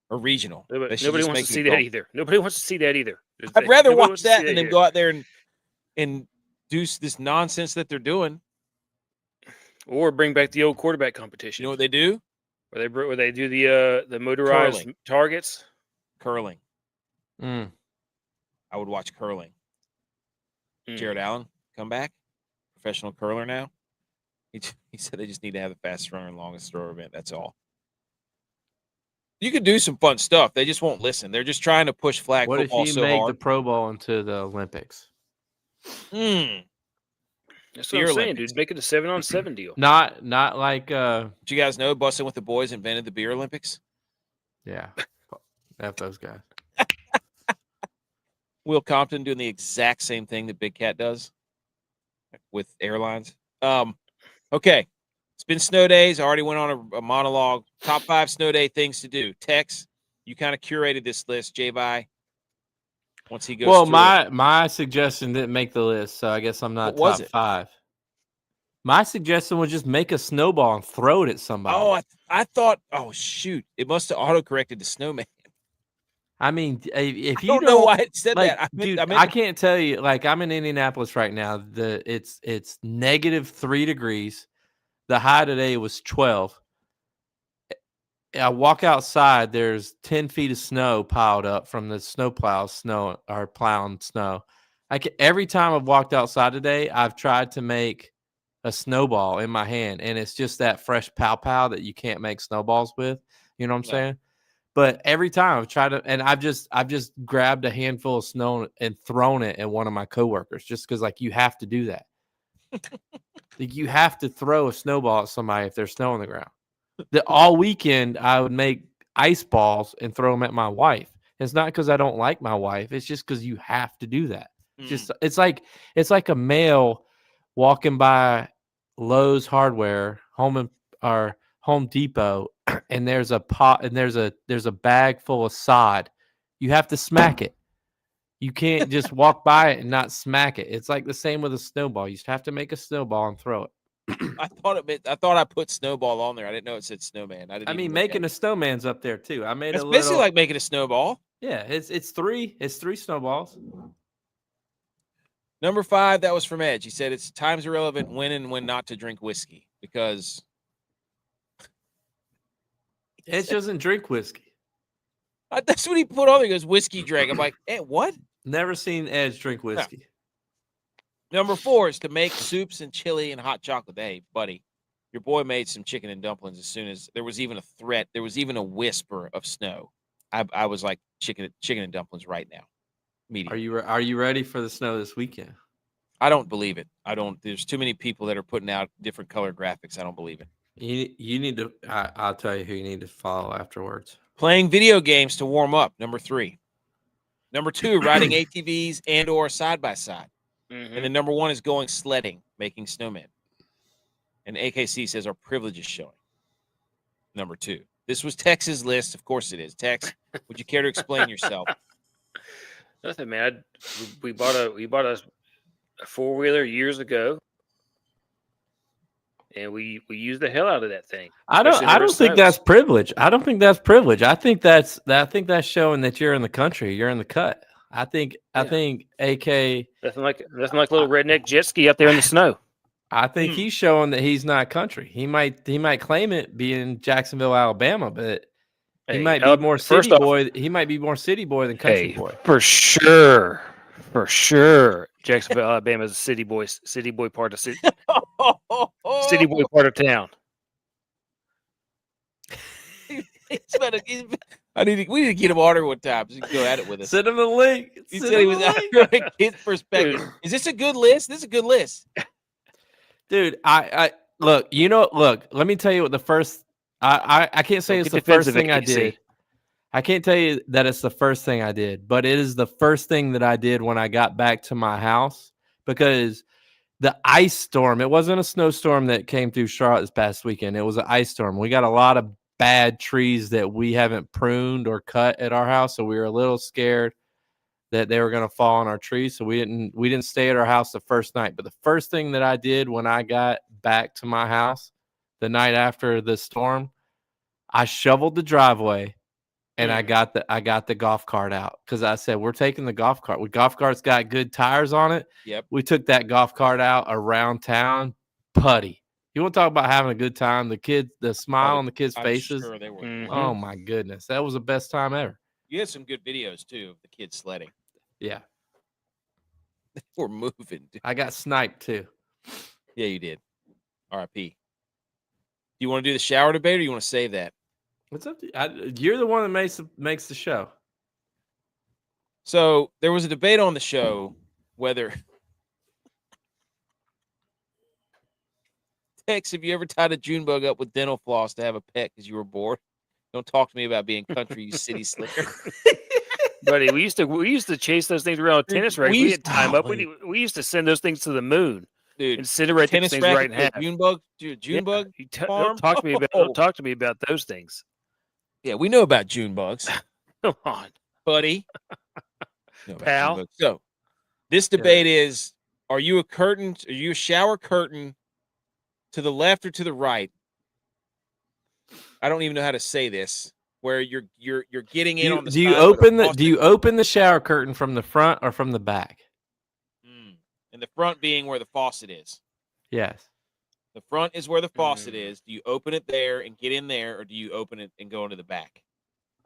or regional. Nobody, They should nobody just wants make to it see a that goal. either. Nobody wants to see that either. I'd rather Nobody watch wants to see that than them either. go out there and do this nonsense that they're doing. Or bring back the old quarterback You competition. know what they do? Where they do the motorized Curling. targets. Curling. Mm. I would watch curling. Mm. Jared Allen, come back. Professional curler now. He said they just need to have the fastest runner and longest thrower event. That's all. You could do some fun stuff. They just won't listen. They're just trying to push flag What if football you so make hard. the Pro Bowl into the Olympics? Mm. That's what Beer I'm saying, Olympics. dude. Make it a 7-on-7 deal. Not like Did you guys know Bussin' with the Boys invented the Beer Olympics? yeah. F those guys. Will Compton doing the exact same thing that Big Cat does with airlines. Okay. It's been snow days. I already went on a monologue. Top 5 snow day things to do. Tex, you kind of curated this list, J-Vi. Once he goes Well, through it. my suggestion didn't make the list, so I guess I'm not What was top it? 5. My suggestion was just make a snowball and throw it at somebody. Oh, I thought, oh, shoot. It must have autocorrected to snowman. I mean, if I you don't know why it said like, that. dude, I I can't tell you. Like, I'm in Indianapolis right now. It's -3 degrees. The high today was 12. I walk outside. There's 10 feet of snow piled up from the plowing snow. Every time I've walked outside today, I've tried to make a snowball in my hand, and it's just that fresh pow that you can't make snowballs with. You know what I'm saying? But every time I've tried to, and I've just grabbed a handful of snow and thrown it at one of my coworkers, just because like you have to do that. Like, you have to throw a snowball at somebody if there's snow on the ground. All weekend I would make ice balls and throw them at my wife. It's not because I don't like my wife. It's just because you have to do that. It's like a male walking by Lowe's Hardware, Home Depot, and there's a pot and there's a bag full of sod. You have to smack it. You can't just walk by it and not smack it. It's like the same with a snowball. You just have to make a snowball and throw it. I thought I put snowball on there. I didn't know it said snowman. I mean, making a snowman's up there too. I made it's a little. basically like making a snowball. Yeah, it's 3 snowballs. Number 5, that was from Edge. He said it's times irrelevant when and when not to drink whiskey because Edge doesn't drink whiskey. That's what he put on there. He goes, whiskey drink. I'm like, what? Never seen Edge drink whiskey. Number 4 is to make soups and chili and hot chocolate. Hey, buddy, your boy made some chicken and dumplings as soon as there was even a threat. There was even a whisper of snow. I was like, chicken and dumplings right now. Immediately. Are you ready for the snow this weekend? I don't believe it. There's too many people that are putting out different color graphics. I don't believe it. You need to. I'll tell you who you need to follow afterwards. Playing video games to warm up. Number 3. Number 2, riding ATVs and or side by side. Mm-hmm. And then number 1 is going sledding, making snowmen. And AKC says our privilege is showing. Number 2. This was Tex's list. Of course it is. Tex, would you care to explain yourself? Nothing, man. We bought a 4-wheeler years ago, and we used the hell out of that thing. I don't think that's privilege. I don't think that's privilege. I think that's showing that you're in the country. You're in the cut. I think AK nothing like little redneck jet ski up there in the snow. I think he's showing that he's not country. He might claim it being Jacksonville, Alabama, but he might be more city boy. He might be more city boy than country boy. For sure. Jacksonville, Alabama is a city boy part of city boy part of town. We need to get him on one time so he can go at it with us. Send him the link. He said he was out there his perspective. Dude. Is this a good list? This is a good list. Dude, I look, let me tell you what the first I can't say it's the first thing I did. I can't tell you that it's the first thing I did, but it is the first thing that I did when I got back to my house, because the ice storm, it wasn't a snowstorm that came through Charlotte this past weekend. It was an ice storm. We got a lot of bad trees that we haven't pruned or cut at our house, so we were a little scared that they were going to fall on our trees, so we didn't stay at our house the first night. But the first thing that I did when I got back to my house the night after the storm, I shoveled the driveway and I got the golf cart out because I said we're taking the golf cart. Golf cart's got good tires on it. Yep. We took that golf cart out around town, putty. You want to talk about having a good time? The smile on the kids' I'm faces. sure they were. Mhm. Oh my goodness, that was the best time ever. You had some good videos too of the kids sledding. Yeah, We're moving. Dude. I got sniped too. Yeah, you did. R.I.P. Do you want to do the shower debate, or do you want to save that? What's up? You're the one that makes the show. So there was a debate on the show whether Tex, have you ever tied a June bug up with dental floss to have a pet because you were bored? Don't talk to me about being country, you city slicker. Buddy, we used to chase those things around a tennis racket. We didn't time up. We used to send those things to the moon. Dude, Incinerate those things right in half. June bug, bug. Don't talk to me about those things. Yeah, we know about June bugs. Come on, buddy. Pal. So this debate is: are you a shower curtain to the left or to the right? I don't even know how to say this. Where you're getting in on the do you open the shower curtain from the front or from the back? And the front being where the faucet is. Yes. The front is where the faucet is. Do you open it there and get in there, or do you open it and go into the back?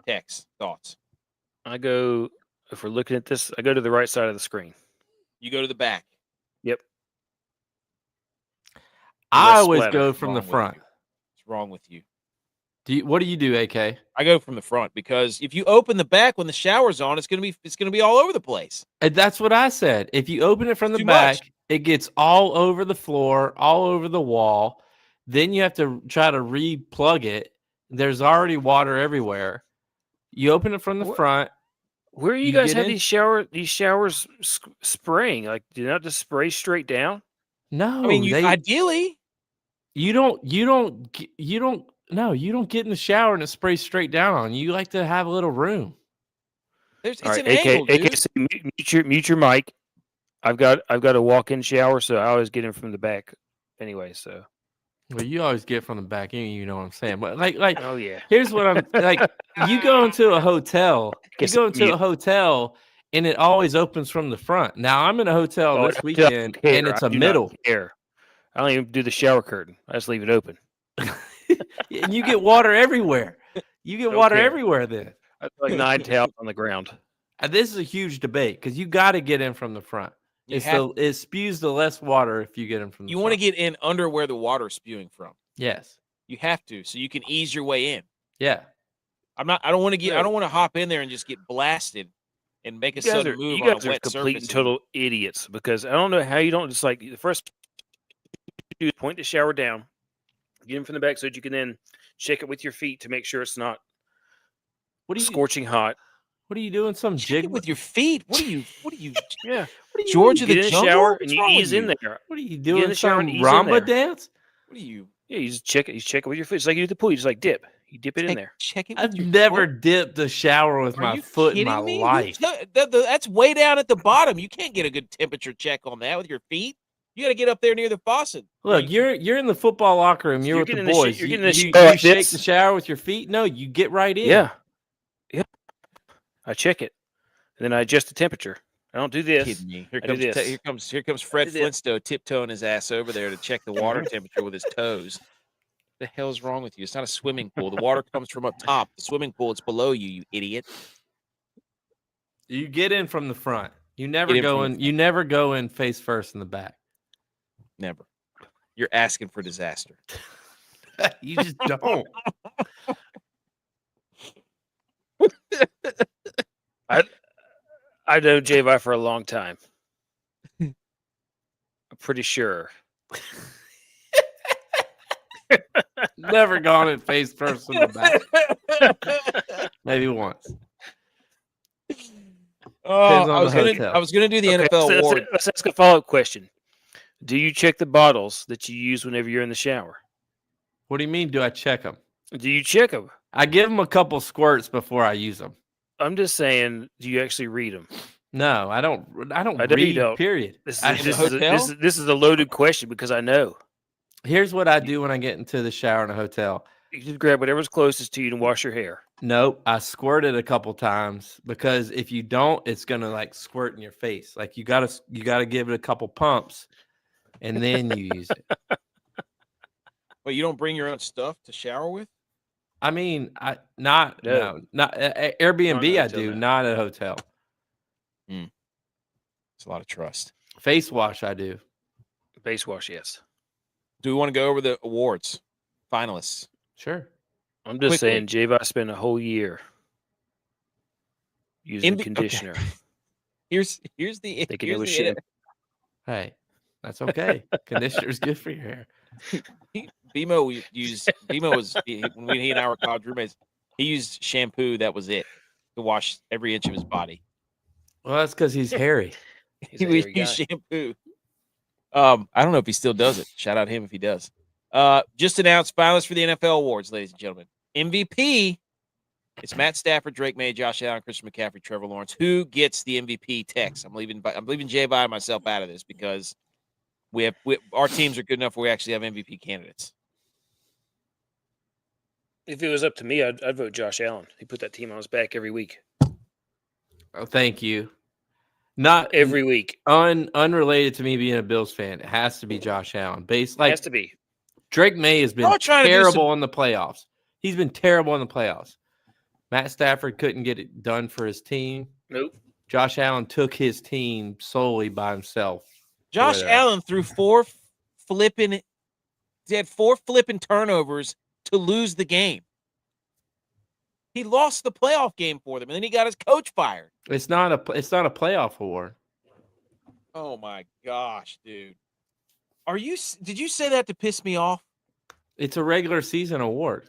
Tex, thoughts? If we're looking at this, I go to the right side of the screen. You go to the back. Yep. I always go from the front. What's wrong with you? What do you do, AK? I go from the front because if you open the back when the shower's on, it's gonna be all over the place. And that's what I said. If you open it from the back, it gets all over the floor, all over the wall. Then you have to try to re-plug it. There's already water everywhere. You open it from the front. Where you guys have these showers spraying? Like, do you not just spray straight down? No, I mean, ideally, you don't get in the shower and it sprays straight down on you. You like to have a little room. It's an angle, dude. So mute your mic. I've got a walk-in shower, so I always get in from the back. Anyway, so. Well, you always get from the back. You know what I'm saying. But like, oh yeah. Here's what I'm like. You go into a hotel. And it always opens from the front. Now I'm in a hotel this weekend, and it's a middle. I don't even do the shower curtain. I just leave it open. And you get water everywhere. Everywhere then. I put like 9 towels on the ground. This is a huge debate because you got to get in from the front. It spews the less water if you get in from the front. You want to get in under where the water's spewing from. Yes. You have to, so you can ease your way in. Yeah. I don't want to hop in there and just get blasted and make a sudden move on a wet surface. You guys are complete and total idiots because I don't know how you don't just like the first do is point the shower down, get in from the back so that you can then check it with your feet to make sure it's not scorching hot. What are you doing? Some jig with your feet? What are you? Yeah. George of the Jungle? Shower and you ease in there. What are you doing? Some Ramba dance? What are you? Yeah, you just check it. You check it with your foot. It's like you do the pool. You just like dip. You dip it in there. Check it. I've never dipped a shower with my foot in my life. That's way down at the bottom. You can't get a good temperature check on that with your feet. You got to get up there near the faucet. Look, you're in the football locker room. You're with the boys. You shake the shower with your feet. No, you get right in. Yeah. I check it, and then I adjust the temperature. I don't do this. Kidding me. Here comes Fred Flintstone tiptoeing his ass over there to check the water temperature with his toes. What the hell's wrong with you? It's not a swimming pool. The water comes from up top. The swimming pool, it's below you, you idiot. You get in from the front. You never go in. You never go in face first in the back. Never. You're asking for disaster. You just don't. I know J-Vi for a long time. I'm pretty sure. Never gone in face first in the back. Maybe once. I was gonna do the NFL award. Let's ask a follow-up question. Do you check the bottles that you use whenever you're in the shower? What do you mean? Do I check them? Do you check them? I give them a couple squirts before I use them. I'm just saying, do you actually read them? No, I don't read. Period. This is a loaded question because I know. Here's what I do when I get into the shower in a hotel. You just grab whatever's closest to you and wash your hair. Nope, I squirted a couple times because if you don't, it's gonna like squirt in your face. Like you gotta give it a couple pumps, and then you use it. But you don't bring your own stuff to shower with? I mean, No. not Airbnb. I hotel, do no. not at a hotel. It's a lot of trust. Face wash, I do. Base wash, yes. Do we want to go over the awards? Finalists. Sure. I'm just Quickly. saying, J-Vi spent a whole year using Okay. conditioner. Here's the Thinking here's it was the shit. Hey, that's okay. Conditioner's good for your hair. BMO was when he and I were college roommates. He used shampoo that was it to wash every inch of his body. Well, that's because he's hairy. He's He a would hairy use guy. shampoo. I don't know if he still does it. Shout out him if he does. Just announced finalists for the NFL awards, ladies and gentlemen. MVP. It's Matt Stafford, Drake May, Josh Allen, Christian McCaffrey, Trevor Lawrence. Who gets the MVP text? I'm leaving J-Vi and myself out of this because our teams are good enough where we actually have MVP candidates. If it was up to me, I'd vote Josh Allen. He put that team on his back every week. Oh, thank you. Not Every week. unrelated to me being a Bills fan. It has to be Josh Allen. Has to be. Drake May has been Y'all trying to do terrible some- in the playoffs. He's been terrible in the playoffs. Matt Stafford couldn't get it done for his team. Nope. Josh Allen took his team solely by himself. Josh Allen threw four flipping turnovers to lose the game. He lost the playoff game for them, and then he got his coach fired. It's not a playoff award. Oh my gosh, dude! Did you say that to piss me off? It's a regular season award.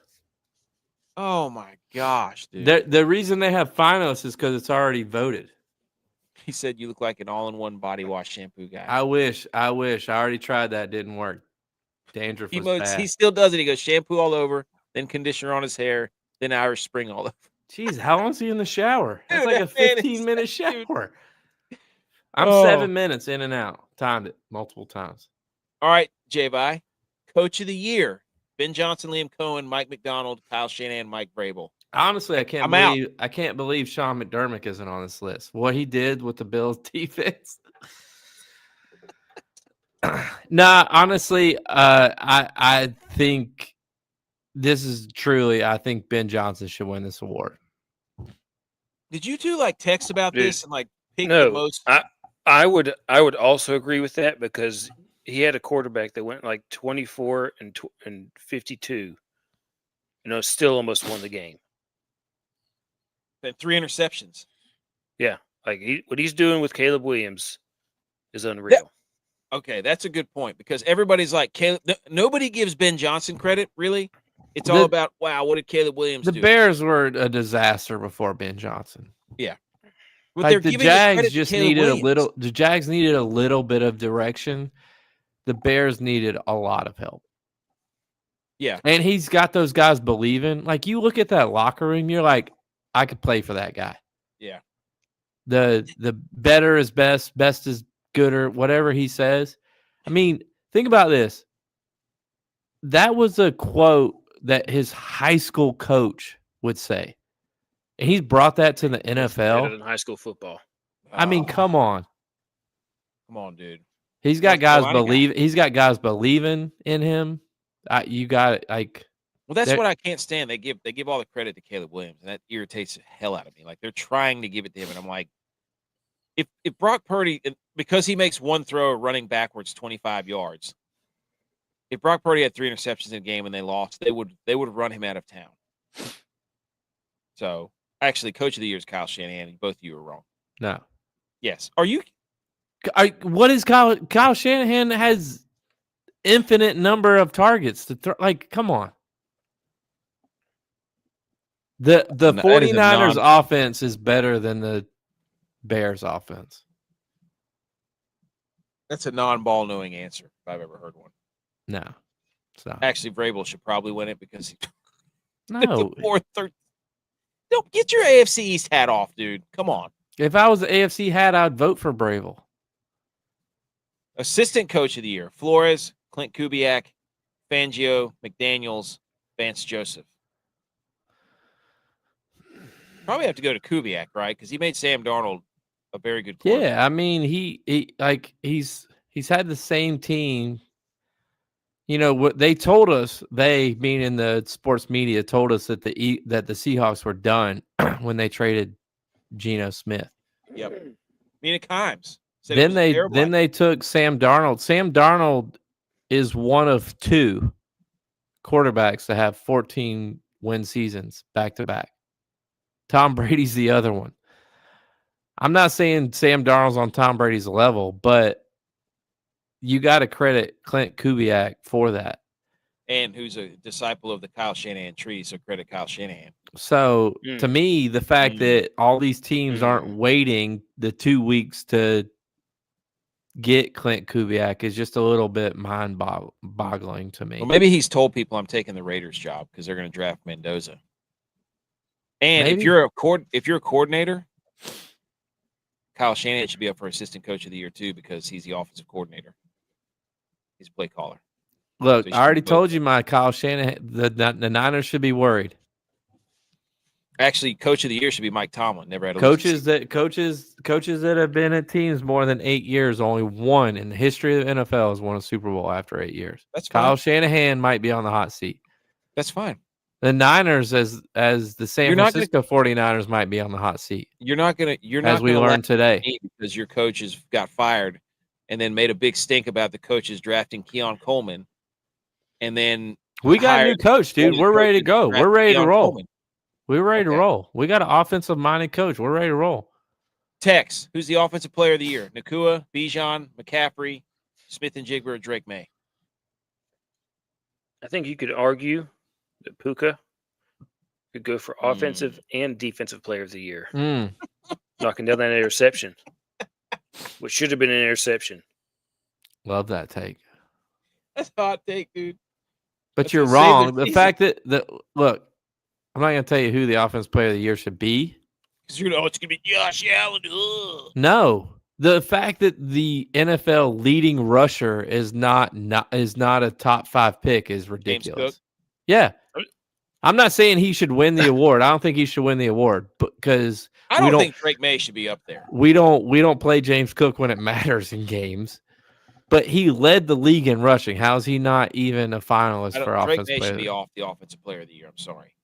Oh my gosh, dude! The reason they have finalists is because it's already voted. He said you look like an all-in-one body wash shampoo guy. I wish. I already tried that. Didn't work. Dandruff was bad. He still does it. He goes shampoo all over, then conditioner on his hair, then Irish Spring all over. Jeez, how long is he in the shower? That's Dude, like a that man is- 15-minute shower. I'm Oh. 7 minutes in and out. Timed it multiple times. All right, J-Vi. Coach of the year. Ben Johnson, Liam Cohen, Mike McDonald, Kyle Shanahan, Mike Vrabel. Honestly, I can't I'm believe I can't believe Sean McDermott isn't on this list. What he did with the Bills defense. Nah, honestly, I think this is truly. I think Ben Johnson should win this award. Did you two like text about Dude, this and like pick the most? I would also agree with that because he had a quarterback that went like 24 and 52. Still almost won the game. And 3 interceptions. Yeah, like what he's doing with Caleb Williams is unreal. Okay, that's a good point because everybody's like, Caleb. Nobody gives Ben Johnson credit, really. It's all about, wow, what did Caleb Williams do? The Bears were a disaster before Ben Johnson. Yeah. But they're the giving the Jags credit to just Caleb needed Williams. a little. The Jags needed a little bit of direction. The Bears needed a lot of help. Yeah. And he's got those guys believing. Like, you look at that locker room, you're like, I could play for that guy. Yeah. The better is best, best is gooder, whatever he says. I mean, think about this. That was a quote that his high school coach would say. And he's brought that to the NFL. Better than high school football. I mean, come on. Come on, dude. He's got North guys Carolina believe. guy. He's got guys believing in him. You got it. Like, Well, that's They're- what I can't stand. They give all the credit to Caleb Williams, and that irritates the hell out of me. Like they're trying to give it to him, and I'm like, if Brock Purdy, because he makes one throw running backwards 25 yards, if Brock Purdy had 3 interceptions in a game and they lost, they would run him out of town. So actually, Coach of the Year is Kyle Shanahan. Both of you are wrong. no. Yes. Are you? What is Kyle Shanahan has infinite number of targets to throw? Like, come on. The That is a 49ers offense is better than the Bears offense. That's a non-ball knowing answer if I've ever heard one. No, it's not. Actually, Vrabel should probably win it because he No. Don't get your AFC East hat off, dude. Come on. If I was the AFC hat, I'd vote for Bravel. Assistant Coach of the Year: Flores, Clint Kubiak, Fangio, McDaniels, Vance Joseph. Probably have to go to Kubiak, right? Because he made Sam Darnold a very good quarterback. Yeah, I mean, he's had the same team. You know what they told us? They, being in the sports media, told us that the Seahawks were done when they traded Geno Smith. Yep. Mina Kimes said it was a terrible Then they took Sam Darnold. Sam Darnold is one of 2 quarterbacks to have 14 win seasons back to back. Tom Brady's the other one. I'm not saying Sam Darnold's on Tom Brady's level, but you got to credit Clint Kubiak for that. And who's a disciple of the Kyle Shanahan tree, so credit Kyle Shanahan. So to me, the fact that all these teams aren't waiting the 2 weeks to get Clint Kubiak is just a little bit mind-boggling to me. Well, maybe he's told people I'm taking the Raiders job because they're going to draft Mendoza. And Maybe. if you're a coordinator, Kyle Shanahan should be up for assistant coach of the year too because he's the offensive coordinator. He's a play caller. Look, So I already told you my Kyle Shanahan. The Niners should be worried. Actually, coach of the year should be Mike Tomlin. Never had a coaches that have been at teams more than 8 years. Only one in the history of the NFL has won a Super Bowl after 8 years. That's Kyle fine. Shanahan might be on the hot seat. That's fine. The Niners, as the San Francisco 49ers, might be on the hot seat. You're not gonna as we learned today, because your coaches got fired and then made a big stink about the coaches drafting Keon Coleman, and then we got a new coach, dude. We're ready to go. We're ready to roll. Coleman. We're ready to roll. We got an offensive-minded coach. We're ready to roll. Tex, who's the offensive player of the year? Nakua, Bijan, McCaffrey, Smith and Jigba, or Drake May? I think you could argue that Puka could go for offensive and defensive player of the year. Knocking down that interception, which should have been an interception. Love that take. That's a hot take, dude. But you're wrong. The fact that look, I'm not going to tell you who the offensive player of the year should be. Because you know it's going to be Josh Allen. No. The fact that the NFL leading rusher is not a top 5 pick is ridiculous. Yeah. I'm not saying he should win the award. I don't think he should win the award because I don't think Drake May should be up there. We don't play James Cook when it matters in games. But he led the league in rushing. How is he not even a finalist for offensive player? Drake May should be off the offensive player of the year. I'm sorry.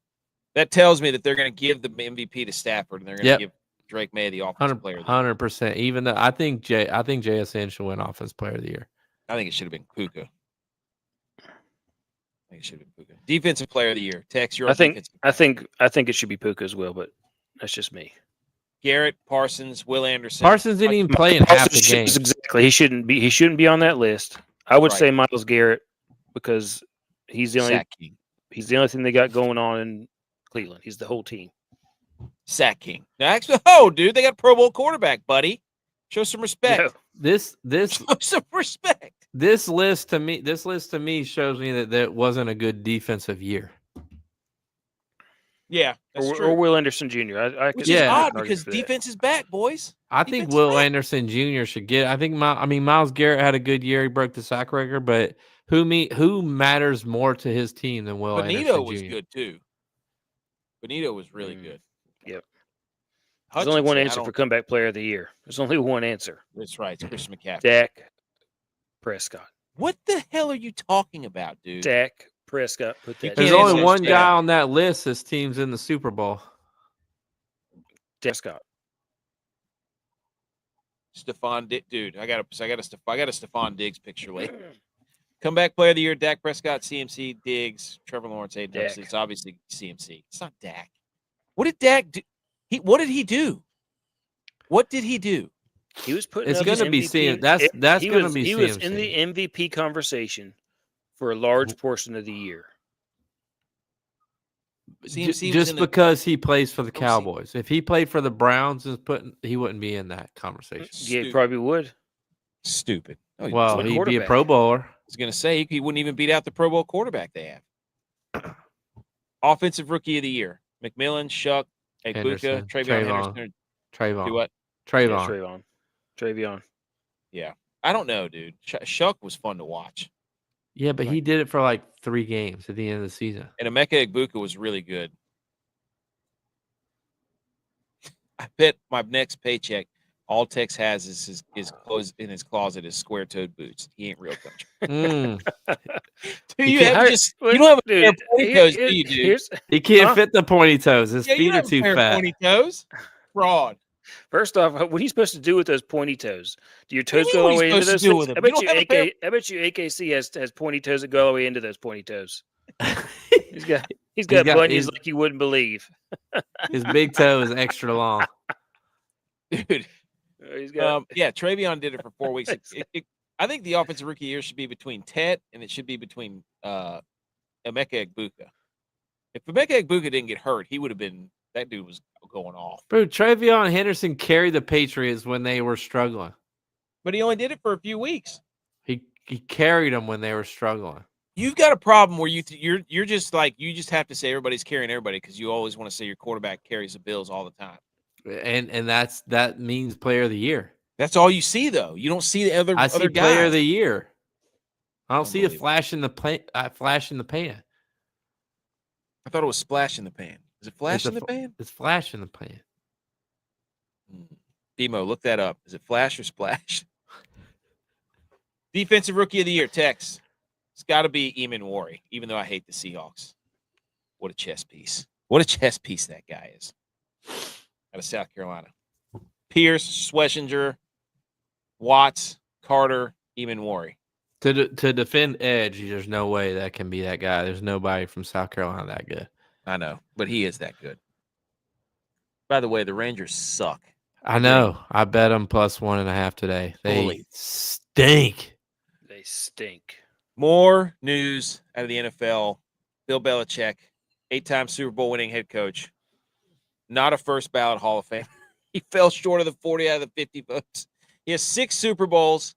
That tells me that they're going to give the MVP to Stafford and they're going to give Drake May the offensive player of the year. 100%. Even though I think JSN should win offensive player of the year. I think it should have been Puka. Defensive player of the year. Tex, you're I think it should be Puka as well, but that's just me. Garrett, Parsons, Will Anderson. Parsons didn't even play in half the games. Exactly. He shouldn't be on that list. I would say Myles Garrett because he's the only thing they got going on in Cleveland. He's the whole team. Sack King. Now, actually, dude, they got a Pro Bowl quarterback, buddy. Show some respect. Yeah. Show some respect. This list to me shows me that wasn't a good defensive year. Yeah, that's true. Or Will Anderson Jr. Which is odd because defense is back, boys. I think Will Anderson Jr. should get. I think Myles Garrett had a good year. He broke the sack record, but who matters more to his team than Will Anderson Jr.? Benito was good too. Benito was really good. Yep. There's only one answer for comeback player of the year. There's only one answer. That's right. It's Christian McCaffrey. Dak Prescott. What the hell are you talking about, dude? Dak Prescott put that. There's only one guy on that list. This team's in the Super Bowl. Dak Prescott. Dude, I got a Stephon Diggs picture later. Comeback player of the year: Dak Prescott, CMC, Diggs, Trevor Lawrence, Hayden Hurst. It's obviously CMC. It's not Dak. What did Dak do? What did he do? What did he do? He was putting. It's going to be CMC. That's going to be CMC. He was in the MVP conversation for a large portion of the year. CMC just because he plays for the Cowboys. If he played for the Browns, he wouldn't be in that conversation. Yeah, he probably would. Stupid. Well, he'd be a Pro Bowler. I was going to say he wouldn't even beat out the Pro Bowl quarterback they have. Offensive Rookie of the Year: McMillan, Shuck, Egbuka, Travion Henderson. Trayvon. Do what? Trayvon. Travion. Yeah. I don't know, dude. Shuck was fun to watch. Yeah, but he did it for like 3 games at the end of the season. And Emeka Egbuka was really good. I bet my next paycheck, all Tex has is his clothes in his closet is square-toed boots. He ain't real country. Mm. Do He you can't- have how- just wait, you don't have a dude, pair of pointy toes, here- do you, dude? Here's He can't Huh? fit the pointy toes. His Yeah, you feet don't are have a too pair of fat. pointy toes. Fraud. First off, what are you supposed to do with those pointy toes? Do your What do you toes mean, go all what are the you way into supposed to those do with things? them? You don't have a pair. I bet you AKC has pointy toes that go all the way into those pointy toes. He's got got- bunions he's- like you wouldn't believe. His big toe is extra long. Dude. He's got Yeah, Travion did it for 4 weeks. I think the offensive rookie year should be between Tet and it should be between Emeka Egbuka. If Emeka Egbuka didn't get hurt, he would have been that dude was going off. Bro, Travion Henderson carried the Patriots when they were struggling. But he only did it for a few weeks. He carried them when they were struggling. You've got a problem where you're just like you just have to say everybody's carrying everybody because you always want to say your quarterback carries the Bills all the time. And that means player of the year. That's all you see though. You don't see the other. I see other player guys. of the year. I don't see a Unbelievable. flash in the pan. I thought it was splash in the pan. Is it flash in the pan? It's flash in the pan. Demo, look that up. Is it flash or splash? Defensive rookie of the year, Tex. It's got to be Eamon Warry, even though I hate the Seahawks. What a chess piece. What a chess piece that guy is. Out of South Carolina. Pierce, Schlesinger, Watts, Carter, Eamon Warry. To defend edge, there's no way that can be that guy. There's nobody from South Carolina that good. I know, but he is that good. By the way, the Rangers suck. I know. I bet them +1.5 today. They Holy. stink. they stink. More news out of the NFL. Bill Belichick, 8-time Super Bowl winning head coach, not a first ballot Hall of Fame. He fell short of the 40 out of the 50 votes. He has 6 Super Bowls,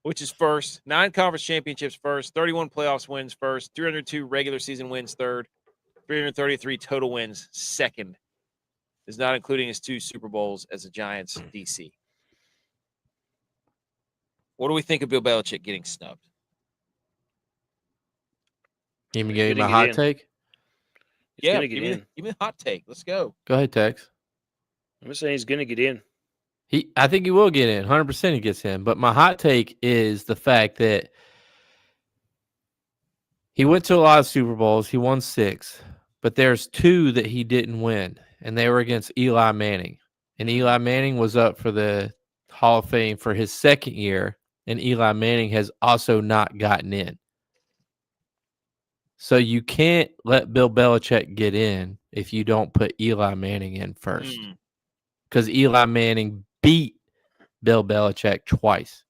which is first, 9 conference championships first, 31 playoffs wins first, 302 regular season wins third, 333 total wins second. Is not including his 2 Super Bowls as a Giants DC. What do we think of Bill Belichick getting snubbed? You He's gave me gonna a get hot in. take? He's gonna get in. Give me a hot take. Let's go. Go ahead, Tex. I'm just saying he's gonna get in. I think he will get in. 100% he gets in. But my hot take is the fact that he went to a lot of Super Bowls. He won 6. But there's 2 that he didn't win. And they were against Eli Manning. And Eli Manning was up for the Hall of Fame for his second year. And Eli Manning has also not gotten in. So you can't let Bill Belichick get in if you don't put Eli Manning in first. Because Eli Manning beat Bill Belichick twice.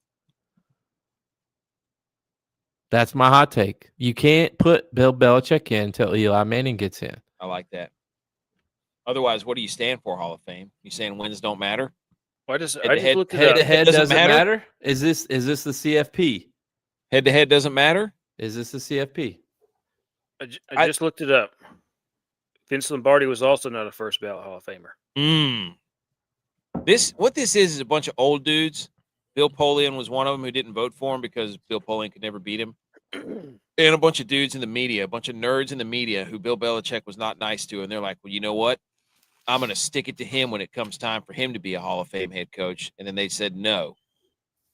That's my hot take. You can't put Bill Belichick in until Eli Manning gets in. I like that. Otherwise, what do you stand for, Hall of Fame? You saying wins don't matter? I just Head-to-head- looked it Head up. to head doesn't doesn't matter? matter. Is this the CFP? Head-to-head doesn't matter? Is this the CFP? I just looked it up. Vince Lombardi was also not a first ballot Hall of Famer. What this is a bunch of old dudes. Bill Polian was one of them who didn't vote for him because Bill Polian could never beat him. And a bunch of dudes in the media, a bunch of nerds in the media who Bill Belichick was not nice to. And they're like, well, you know what? I'm going to stick it to him when it comes time for him to be a Hall of Fame head coach. And then they said no.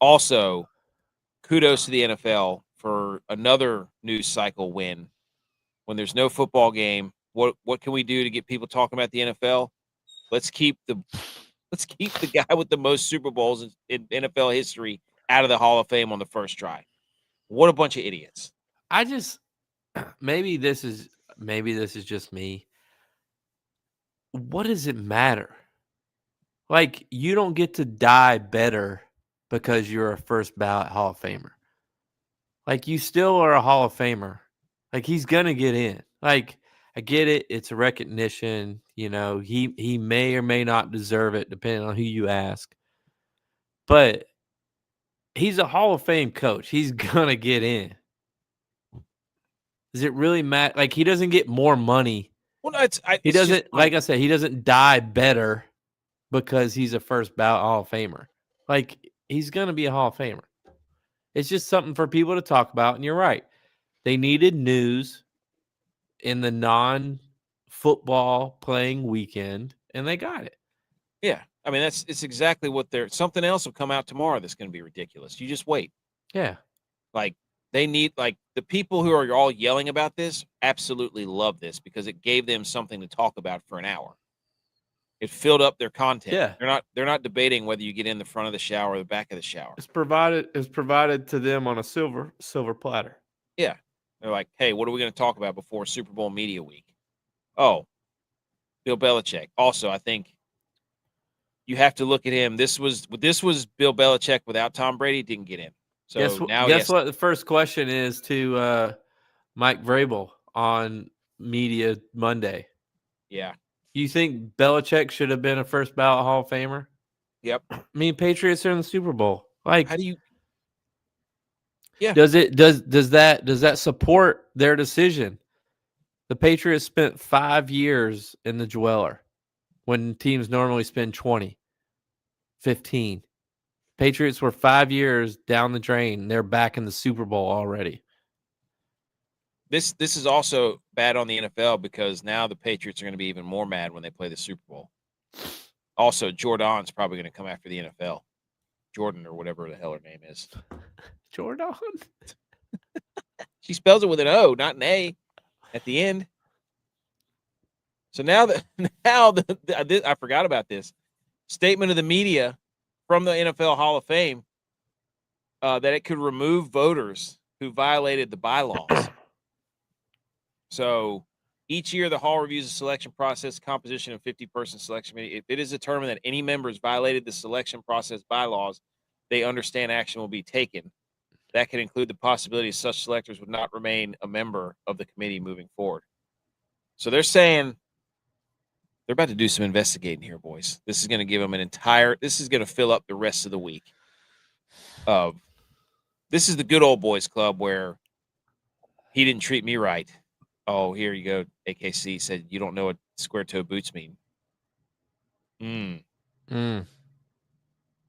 Also, kudos to the NFL for another news cycle win. When there's no football game, what can we do to get people talking about the NFL? Let's keep the guy with the most Super Bowls in NFL history out of the Hall of Fame on the first try. What a bunch of idiots. I just maybe this is just me. What does it matter? Like, you don't get to die better because you're a first ballot Hall of Famer. Like, you still are a Hall of Famer. Like, he's gonna get in. Like, I get it. It's a recognition. You know, he may or may not deserve it, depending on who you ask. But he's a Hall of Fame coach. He's gonna get in. Does it really matter? Like, he doesn't get more money. Well, no, He doesn't, like I said, he doesn't die better because he's a first ballot Hall of Famer. Like, he's gonna be a Hall of Famer. It's just something for people to talk about. And you're right. They needed news in the non-football playing weekend, and they got it. Yeah. I mean, it's exactly what something else will come out tomorrow that's going to be ridiculous. You just wait. Yeah. Like, they need, like, the people who are all yelling about this absolutely love this because it gave them something to talk about for an hour. It filled up their content. Yeah. They're not debating whether you get in the front of the shower or the back of the shower. It's provided to them on a silver platter. Yeah. They're like, hey, what are we going to talk about before Super Bowl Media Week? Oh, Bill Belichick. Also, I think you have to look at him. This was Bill Belichick without Tom Brady, didn't get in. So guess what the first question is to Mike Vrabel on Media Monday? Yeah. You think Belichick should have been a first ballot Hall of Famer? Yep. I mean, Patriots are in the Super Bowl. Like, how do you? Yeah. Does that support their decision? The Patriots spent 5 years in the dweller when teams normally spend 20, 15. Patriots were 5 years down the drain. They're back in the Super Bowl already. This is also bad on the NFL because now the Patriots are going to be even more mad when they play the Super Bowl. Also, Jordan's probably going to come after the NFL. Jordan or whatever the hell her name is. Jordan? She spells it with an O, not an A at the end. So now I forgot about this. Statement of the media from the NFL Hall of Fame that it could remove voters who violated the bylaws. So each year, the Hall reviews the selection process, composition of 50-person selection committee. If it is determined that any members violated the selection process bylaws, they understand action will be taken. That could include the possibility such selectors would not remain a member of the committee moving forward. So they're saying they're about to do some investigating here, boys. This is going to give them this is going to fill up the rest of the week. This is the good old boys club where he didn't treat me right. Oh, here you go. AKC said you don't know what square toe boots mean.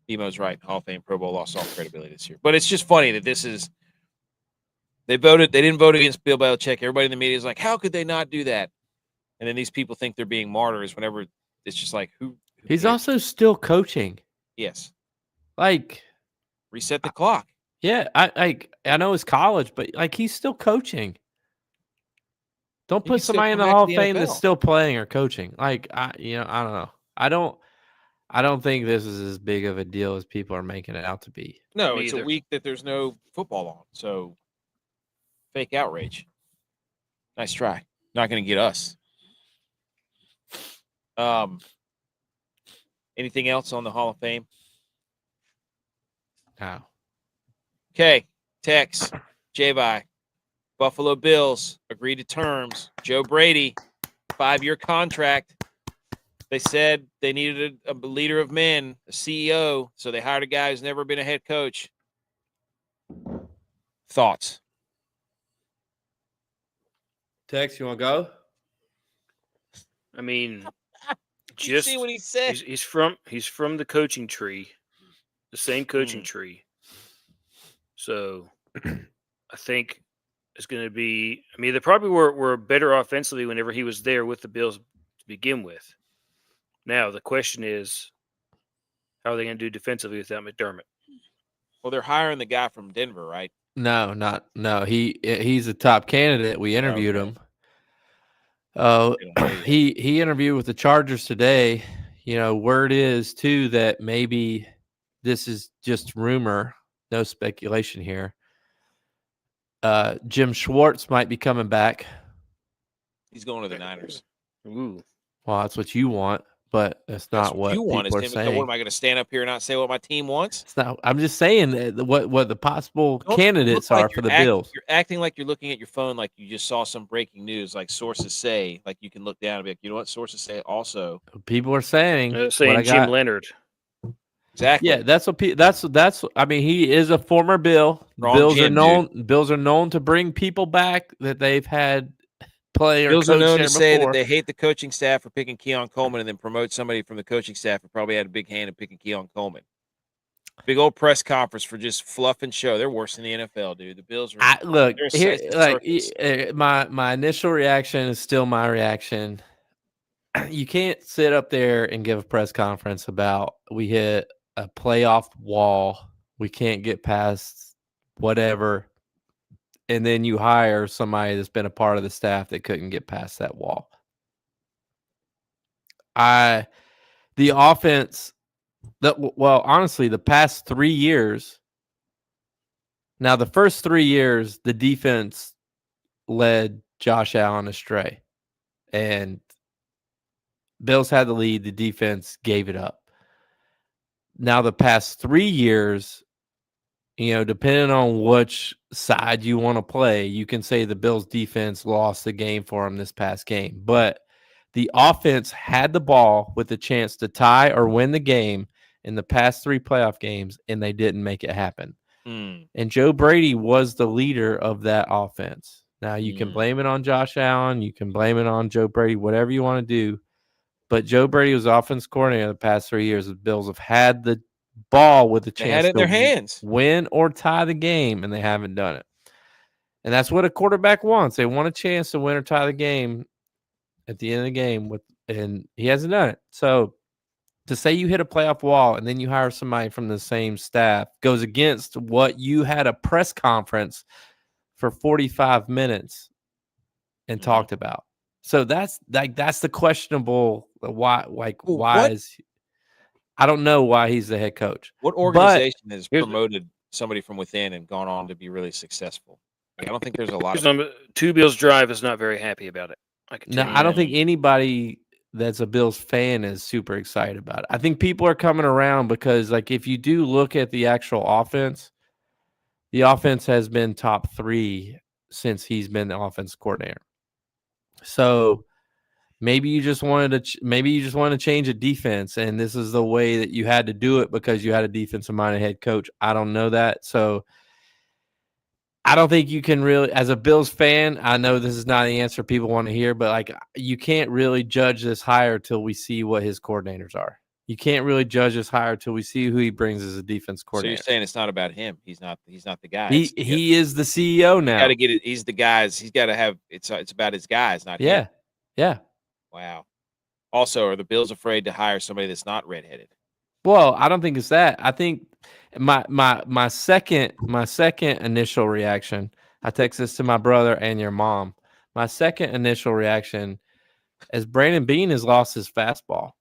Emo's right. Hall of Fame Pro Bowl lost all credibility this year. But it's just funny that they didn't vote against Bill Belichick. Everybody in the media is like, how could they not do that? And then these people think they're being martyrs whenever it's just like, who He's cares? also still coaching. Yes. Like, reset the clock. Yeah, I know it's college, but like he's still coaching. Don't put somebody in the Hall of Fame that's still playing or coaching. Like I don't know. I don't think this is as big of a deal as people are making it out to be. No, it's a week that there's no football on. So fake outrage. Nice try. Not going to get us. Anything else on the Hall of Fame? No. Okay. Tex, J-Vi, Buffalo Bills agreed to terms. Joe Brady, 5-year contract. They said they needed a leader of men, a CEO, so they hired a guy who's never been a head coach. Thoughts? Tex, you want to go? I mean, just see what he said. He's from the coaching tree, the same coaching tree. So I think it's going to be. I mean, they probably were better offensively whenever he was there with the Bills to begin with. Now the question is, how are they going to do defensively without McDermott? Well, they're hiring the guy from Denver, right? No. He's a top candidate. We interviewed him. He interviewed with the Chargers today. You know, word is too that maybe this is just rumor, no speculation here. Jim Schwartz might be coming back. He's going to the Niners. Ooh. Well, that's what you want, but that's not what you want. People are saying. What am I going to stand up here and not say what my team wants? It's not. I'm just saying that what the possible candidates are for the Bills. You're acting like you're looking at your phone like you just saw some breaking news, like sources say. Like you can look down and be like, you know what sources say also. People are saying Jim Leonard. Exactly. Yeah, that's. I mean, he is a former Bill. Bills are known to bring people back that they've had play or Bills coach are known there to say that before. they hate the coaching staff for picking Keon Coleman and then promote somebody from the coaching staff who probably had a big hand in picking Keon Coleman. Big old press conference for just fluff and show. They're worse than the NFL, dude. The Bills are. Look here, my initial reaction is still my reaction. you can't sit up there and give a press conference about we hit a playoff wall. We can't get past whatever. And then you hire somebody that's been a part of the staff that couldn't get past that wall. The offense honestly, the past 3 years. Now, the first 3 years, the defense led Josh Allen astray. And Bills had the lead. The defense gave it up. Now, the past 3 years, depending on which side you want to play, you can say the Bills defense lost the game for them this past game. But the offense had the ball with a chance to tie or win the game in the past 3 playoff games, and they didn't make it happen. And Joe Brady was the leader of that offense. Now, you can blame it on Josh Allen. You can blame it on Joe Brady, whatever you want to do. But Joe Brady was offense coordinator the past 3 years. The Bills have had the ball with a chance in their hands, win or tie the game, and they haven't done it. And that's what a quarterback wants. They want a chance to win or tie the game at the end of the game, and he hasn't done it. So to say you hit a playoff wall and then you hire somebody from the same staff goes against what you had a press conference for 45 minutes and talked about. So that's the questionable why. I don't know why he's the head coach. What organization has promoted somebody from within and gone on to be really successful? I don't think there's a lot. Two Bills Drive is not very happy about it. I don't think anybody that's a Bills fan is super excited about it. I think people are coming around because, if you do look at the actual offense, the offense has been top 3 since he's been the offense coordinator. So maybe you just wanted to change a defense, and this is the way that you had to do it because you had a defensive-minded head coach. I don't know that. So I don't think you can really, as a Bills fan, I know this is not the answer people want to hear, but you can't really judge this hire till we see what his coordinators are. You can't really judge this hire till we see who he brings as a defense coordinator. So you're saying it's not about him. He's not the guy. He is the CEO now. Got to get it. He's the guys. He's got to have it's about his guys, not him. Yeah. Wow. Also, are the Bills afraid to hire somebody that's not redheaded? Well, I don't think it's that. I think my second initial reaction, I text this to my brother and your mom. My second initial reaction is Brandon Beane has lost his fastball.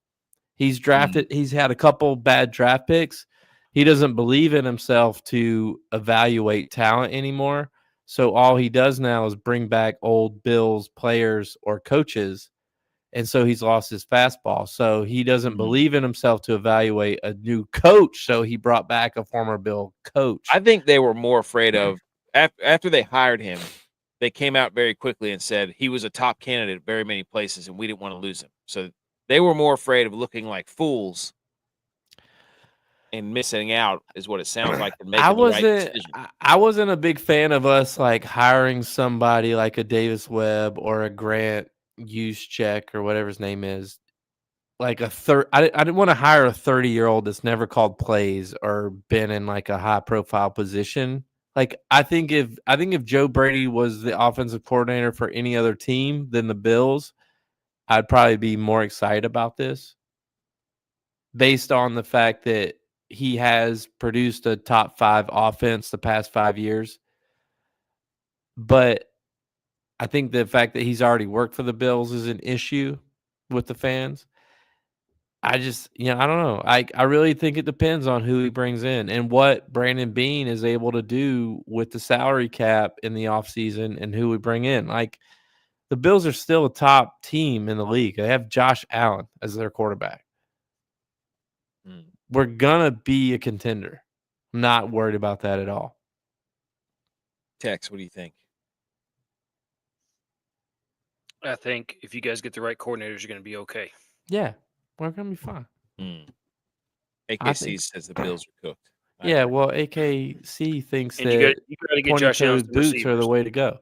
He's drafted. He's had a couple bad draft picks. He doesn't believe in himself to evaluate talent anymore. So all he does now is bring back old Bills players or coaches. And so he's lost his fastball. So he doesn't believe in himself to evaluate a new coach. So he brought back a former Bill coach. I think they were more afraid of, after they hired him, they came out very quickly and said he was a top candidate at very many places and we didn't want to lose him. So they were more afraid of looking like fools and missing out is what it sounds like. I wasn't a big fan of us hiring somebody like a Davis Webb or a Grant Juszczyk or whatever his name is. I didn't want to hire a 30-year-old that's never called plays or been in a high profile position. I think if Joe Brady was the offensive coordinator for any other team than the Bills, I'd probably be more excited about this based on the fact that he has produced a top 5 offense the past 5 years. But I think the fact that he's already worked for the Bills is an issue with the fans. I just, I don't know. I really think it depends on who he brings in and what Brandon Beane is able to do with the salary cap in the offseason and who we bring in. The Bills are still a top team in the league. They have Josh Allen as their quarterback. We're going to be a contender. I'm not worried about that at all. Tex, what do you think? I think if you guys get the right coordinators, you're going to be okay. Yeah, we're going to be fine. AKC says the Bills are cooked. Well, AKC thinks that you gotta get Josh Allen's boots are the way to go.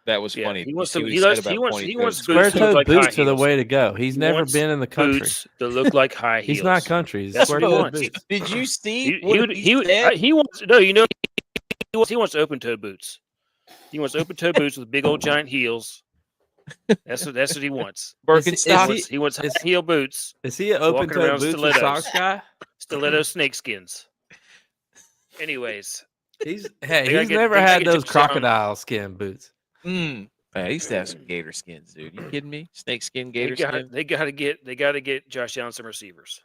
That was funny. He wants square-toed boots are the way to go. He's never been in the country. Boots that look like high heels. He's not country. He's That's what he square-toed wants. boots. Did you see? He wants no. He wants open-toe boots. He wants open-toe boots with big old giant heels That's what he wants. Birkenstocks. He wants high is- heel boots, Is he an walking open-toe around boots and stilettos. socks guy? stiletto snakeskins. Anyways, He's gotta he's get- never they gotta had get those Josh Allen. crocodile skin boots. I used to have some gator skins, dude. You kidding me? Snake skin, gator skin. they gotta get Josh Allen some receivers.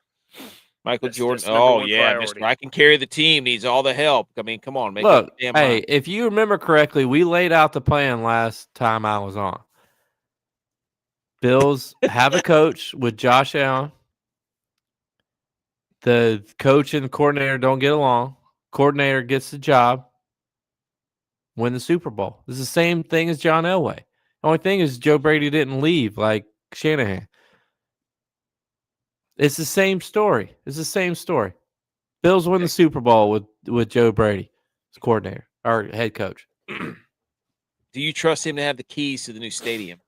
Michael That's Jordan. number Oh one yeah, priority. Mr. I can carry the team. Needs all the help. I mean, come on, make Look, up your damn hey, mind. if you remember correctly, we laid out the plan last time I was on. Bills have a coach with Josh Allen. The coach and the coordinator don't get along. Coordinator gets the job. Win the Super Bowl. It's the same thing as John Elway. The only thing is Joe Brady didn't leave like Shanahan. It's the same story. It's the same story. Bills win the Super Bowl with Joe Brady as coordinator or head coach. Do you trust him to have the keys to the new stadium?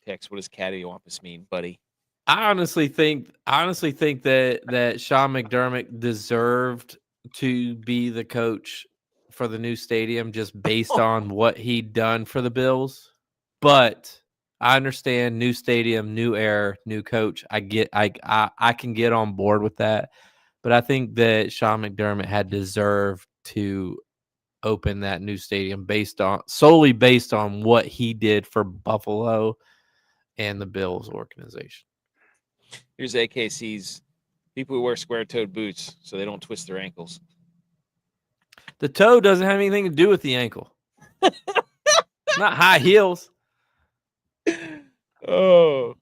Tex, what does cattywampus mean, buddy? I honestly think that Sean McDermott deserved to be the coach for the new stadium just based on what he'd done for the Bills. But I understand new stadium, new era, new coach. I can get on board with that. But I think that Sean McDermott had deserved to open that new stadium solely based on what he did for Buffalo and the Bills organization. Here's AKC's people who wear square-toed boots so they don't twist their ankles. The toe doesn't have anything to do with the ankle. Not high heels. Oh,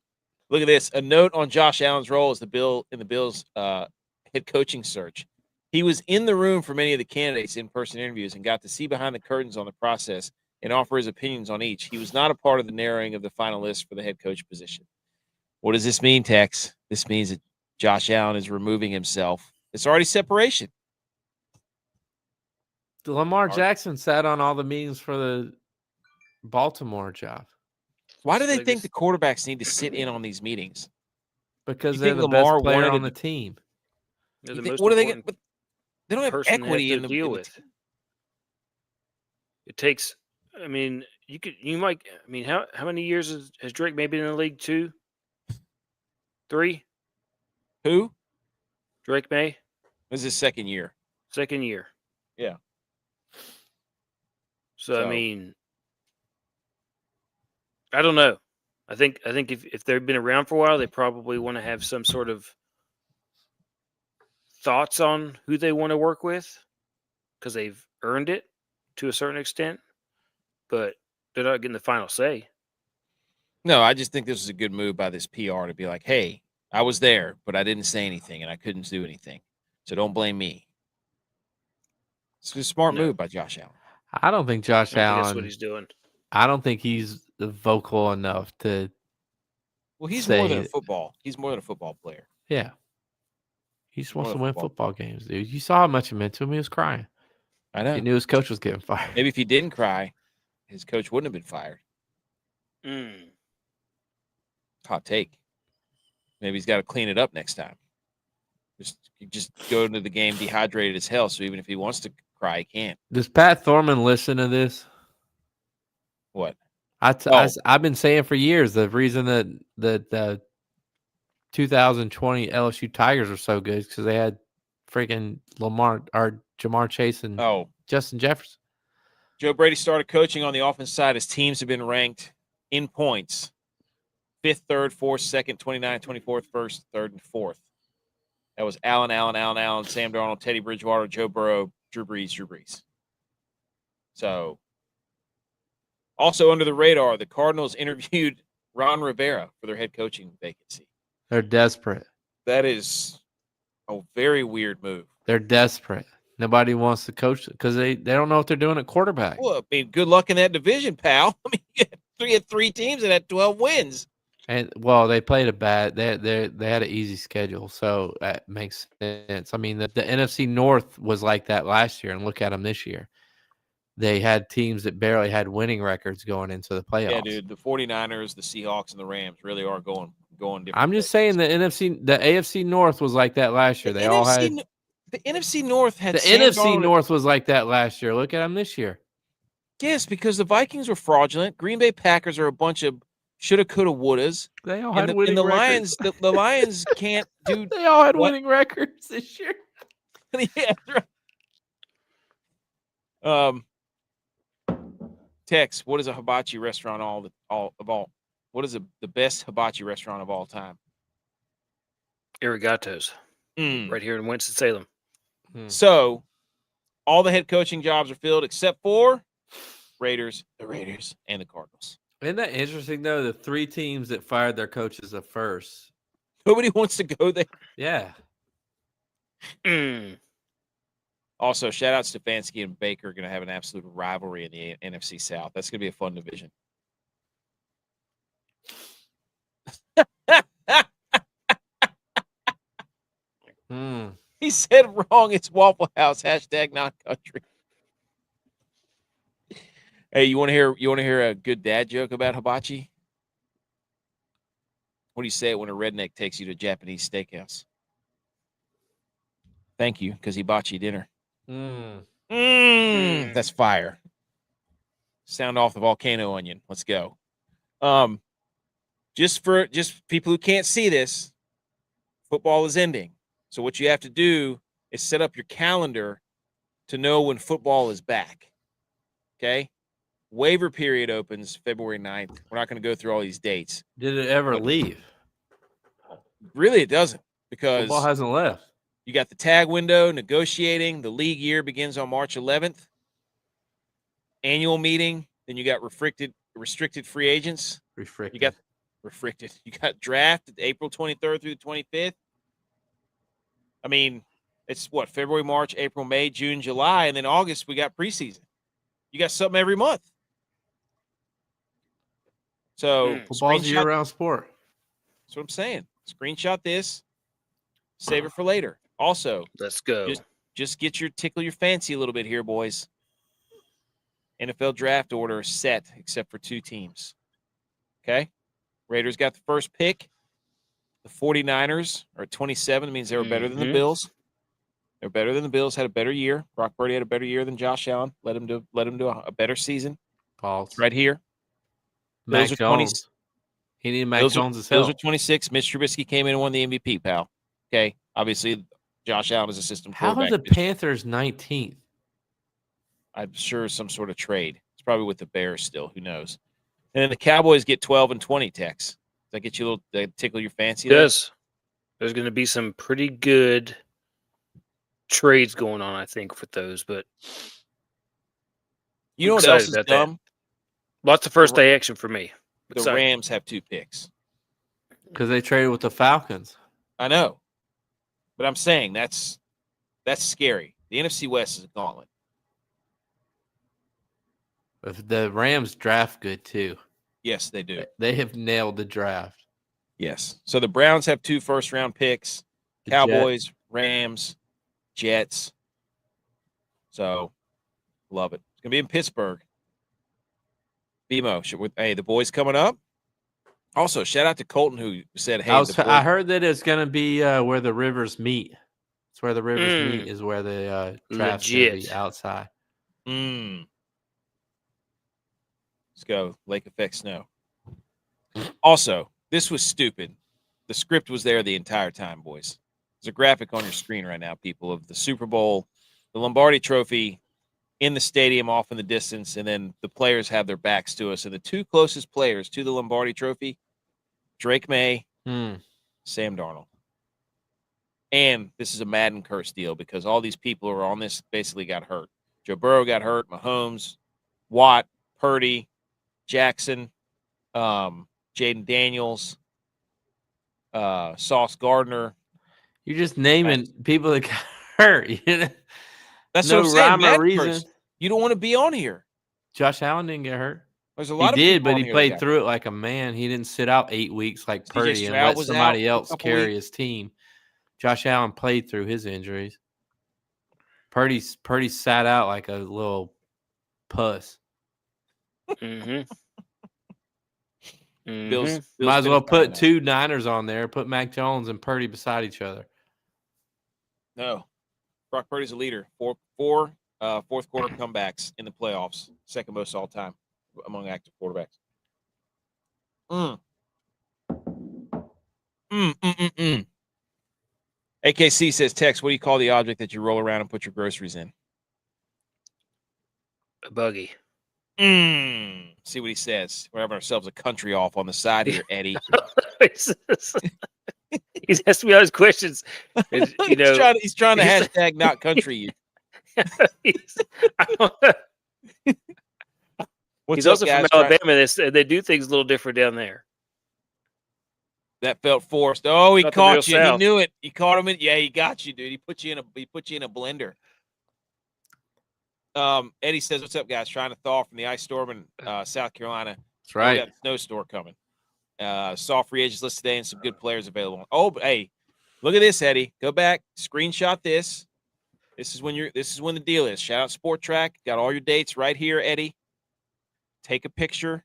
look at this. A note on Josh Allen's role as the Bills' head coaching search. He was in the room for many of the candidates' in-person interviews and got to see behind the curtains on the process and offer his opinions on each. He was not a part of the narrowing of the final list for the head coach position. What does this mean, Tex? This means that Josh Allen is removing himself. It's already separation. Lamar Jackson sat on all the meetings for the Baltimore job Why do they Like think this- the quarterbacks need to sit in on these meetings? because You they're think the Lamar best player wanted on to- the team. They're You the think- most what do they important get? But they don't have person they have equity to in the deal in the with. It takes. I mean, you might. I mean, how many years has Drake maybe in the league? 2, 3. Who? Drake May, This is his second year. second year. Yeah. So I So- mean, I don't know. I think if they've been around for a while, they probably want to have some sort of thoughts on who they want to work with because they've earned it to a certain extent, but they're not getting the final say. No, I just think this is a good move by this PR to be like, hey, I was there, but I didn't say anything and I couldn't do anything. So don't blame me. It's a smart No. move by Josh Allen. I don't think Josh I don't think that's what Allen. he's doing. I don't think he's vocal enough to. Well, he's more than a Say- football. He's more than a football player. Yeah. He just wants More to of a win football football games, dude. You saw how much it meant to him. He was crying. I know. He knew his coach was getting fired. Maybe if he didn't cry, his coach wouldn't have been fired. Mm. Hot take. Maybe he's got to clean it up next time. Just go into the game dehydrated as hell. So even if he wants to cry, he can't. Does Pat Thorman listen to this? What? I've been saying for years the reason that the 2020 LSU Tigers are so good is because they had freaking Jamar Chase and Justin Jefferson. Joe Brady started coaching on the offense side. His teams have been ranked in points 5th, 3rd, 4th, 2nd, 29th, 24th, 1st, 3rd, and 4th. That was Allen, Sam Darnold, Teddy Bridgewater, Joe Burrow, Drew Brees. So, also under the radar, the Cardinals interviewed Ron Rivera for their head coaching vacancy. They're desperate. That is a very weird move. They're desperate. Nobody wants to coach because they don't know what they're doing at quarterback. Well, I mean, good luck in that division, pal. I mean, you had three teams that had 12 wins. And well, they played a bad. They had an easy schedule, so that makes sense. I mean, the NFC North was like that last year, and look at them this year. They had teams that barely had winning records going into the playoffs. Yeah, dude, the 49ers, the Seahawks, and the Rams really are going different. I'm just saying the AFC North was like that last year. They all had the NFC North had the Sam NFC Darnold. North was like that last year. Look at them this year. Yes, because the Vikings were fraudulent. Green Bay Packers are a bunch of shoulda, coulda, wouldas. They all And had winning the records. Lions, the Lions can't do They all had what? winning records this year. Yeah, that's right. Tex, what is a hibachi restaurant what is the best hibachi restaurant of all time? Irrigatos, right here in Winston-Salem. So all the head coaching jobs are filled except for the Raiders, and the Cardinals. Isn't that interesting, though? The 3 teams that fired their coaches at first. Nobody wants to go there. Yeah. Also, shout out Stefanski and Baker are going to have an absolute rivalry in the NFC South. That's going to be a fun division. He said wrong. It's Waffle House. # not country. Hey, you want to hear a good dad joke about hibachi? What do you say when a redneck takes you to a Japanese steakhouse? Thank you, because hibachi dinner. That's fire. Sound off the volcano onion. Let's go. Just people who can't see this, football is ending. So what you have to do is set up your calendar to know when football is back. Okay? Waiver period opens February 9th. We're not going to go through all these dates. Did it ever leave? Really, it doesn't, because Football hasn't left. You got the tag window, negotiating. The league year begins on March 11th. Annual meeting. Then you got restricted free agents. Restricted. You got restricted. You got draft April 23rd through the 25th. I mean, it's what, February, March, April, May, June, July, and then August we got preseason. You got something every month. So football's a year-round sport. That's what I'm saying. Screenshot this. Save it for later. Also, let's go. Just tickle your fancy a little bit here, boys. NFL draft order is set except for 2 teams. Okay? Raiders got the first pick. The 49ers are at 27. It means they were better than the Bills. They're better than the Bills, had a better year. Brock Purdy had a better year than Josh Allen. Let him do a better season. False. It's right here. Mac Jones. He needed Mac Jones' help. Bills are 26. Mitch Trubisky came in and won the MVP, pal. Okay? Obviously, Josh Allen is a system quarterback. How are the Panthers 19th? I'm sure some sort of trade. It's probably with the Bears still. Who knows? And then the Cowboys get 12 and 20, Tex. Does that get you a little tickle your fancy? Yes. There's going to be some pretty good trades going on, I think, with those. But you know what else is dumb? Lots of first day action for me. The Rams have 2 picks. Because they traded with the Falcons. I know. But I'm saying that's scary. The NFC West is a gauntlet. But the Rams draft good, too. Yes, they do. They have nailed the draft. Yes. So the Browns have 2 first-round picks. Cowboys, Rams, Jets. So, love it. It's going to be in Pittsburgh. BMO, hey, the boys coming up. Also, shout out to Colton who said, hey, I heard that it's going to be where the rivers meet. It's where the rivers meet is where the draft's going to be outside. Let's go. Lake Effect Snow. Also, this was stupid. The script was there the entire time, boys. There's a graphic on your screen right now, people, of the Super Bowl, the Lombardi Trophy in the stadium off in the distance, and then the players have their backs to us. And the 2 closest players to the Lombardi Trophy, Drake May, Sam Darnold. And this is a Madden curse deal because all these people who are on this basically got hurt. Joe Burrow got hurt, Mahomes, Watt, Purdy, Jackson, Jaden Daniels, Sauce Gardner. You're just naming people that got hurt. That's no what I'm saying. Rhyme or reason. You don't want to be on here. Josh Allen didn't get hurt. There's a lot he of did, but he played through it like a man. He didn't sit out 8 weeks like Purdy and let somebody else carry his team. Josh Allen played through his injuries. Purdy sat out like a little puss. Bill's Might as well put 2 Niners on there. Put Mac Jones and Purdy beside each other. No. Brock Purdy's a leader. Four fourth quarter comebacks in the playoffs, second most all time among active quarterbacks. AKC says, Tex, what do you call the object that you roll around and put your groceries in? A buggy. See what he says. We're having ourselves a country off on the side here, Eddie. He's asking me all his questions. And, he's trying to hashtag not country you. He's What's also up, guys? from Alabama. They do things a little different down there. That felt forced. Oh, he Not the caught real you. South. He knew it. He caught him. Yeah, he got you, dude. He put you in a blender. Eddie says, "What's up, guys? Trying to thaw from the ice storm in South Carolina. That's right. We got a snowstorm coming. Saw free agents list today and some good players available. Oh, but hey, look at this, Eddie. Go back, screenshot this. This is when the deal is. Shout out Sport Track. Got all your dates right here, Eddie. Take a picture.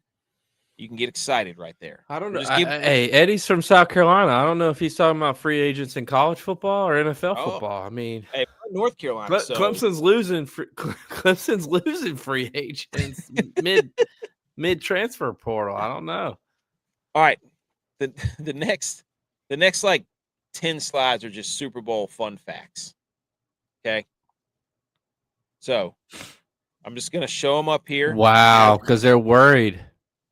You can get excited right there. I don't know. Hey, Eddie's from South Carolina. I don't know if he's talking about free agents in college football or NFL football. I mean, hey, North Carolina. Clemson's losing. Clemson's losing free agents mid transfer portal. I don't know. All right, the next like 10 slides are just Super Bowl fun facts. Okay, so I'm just gonna show them up here. Wow, because they're worried.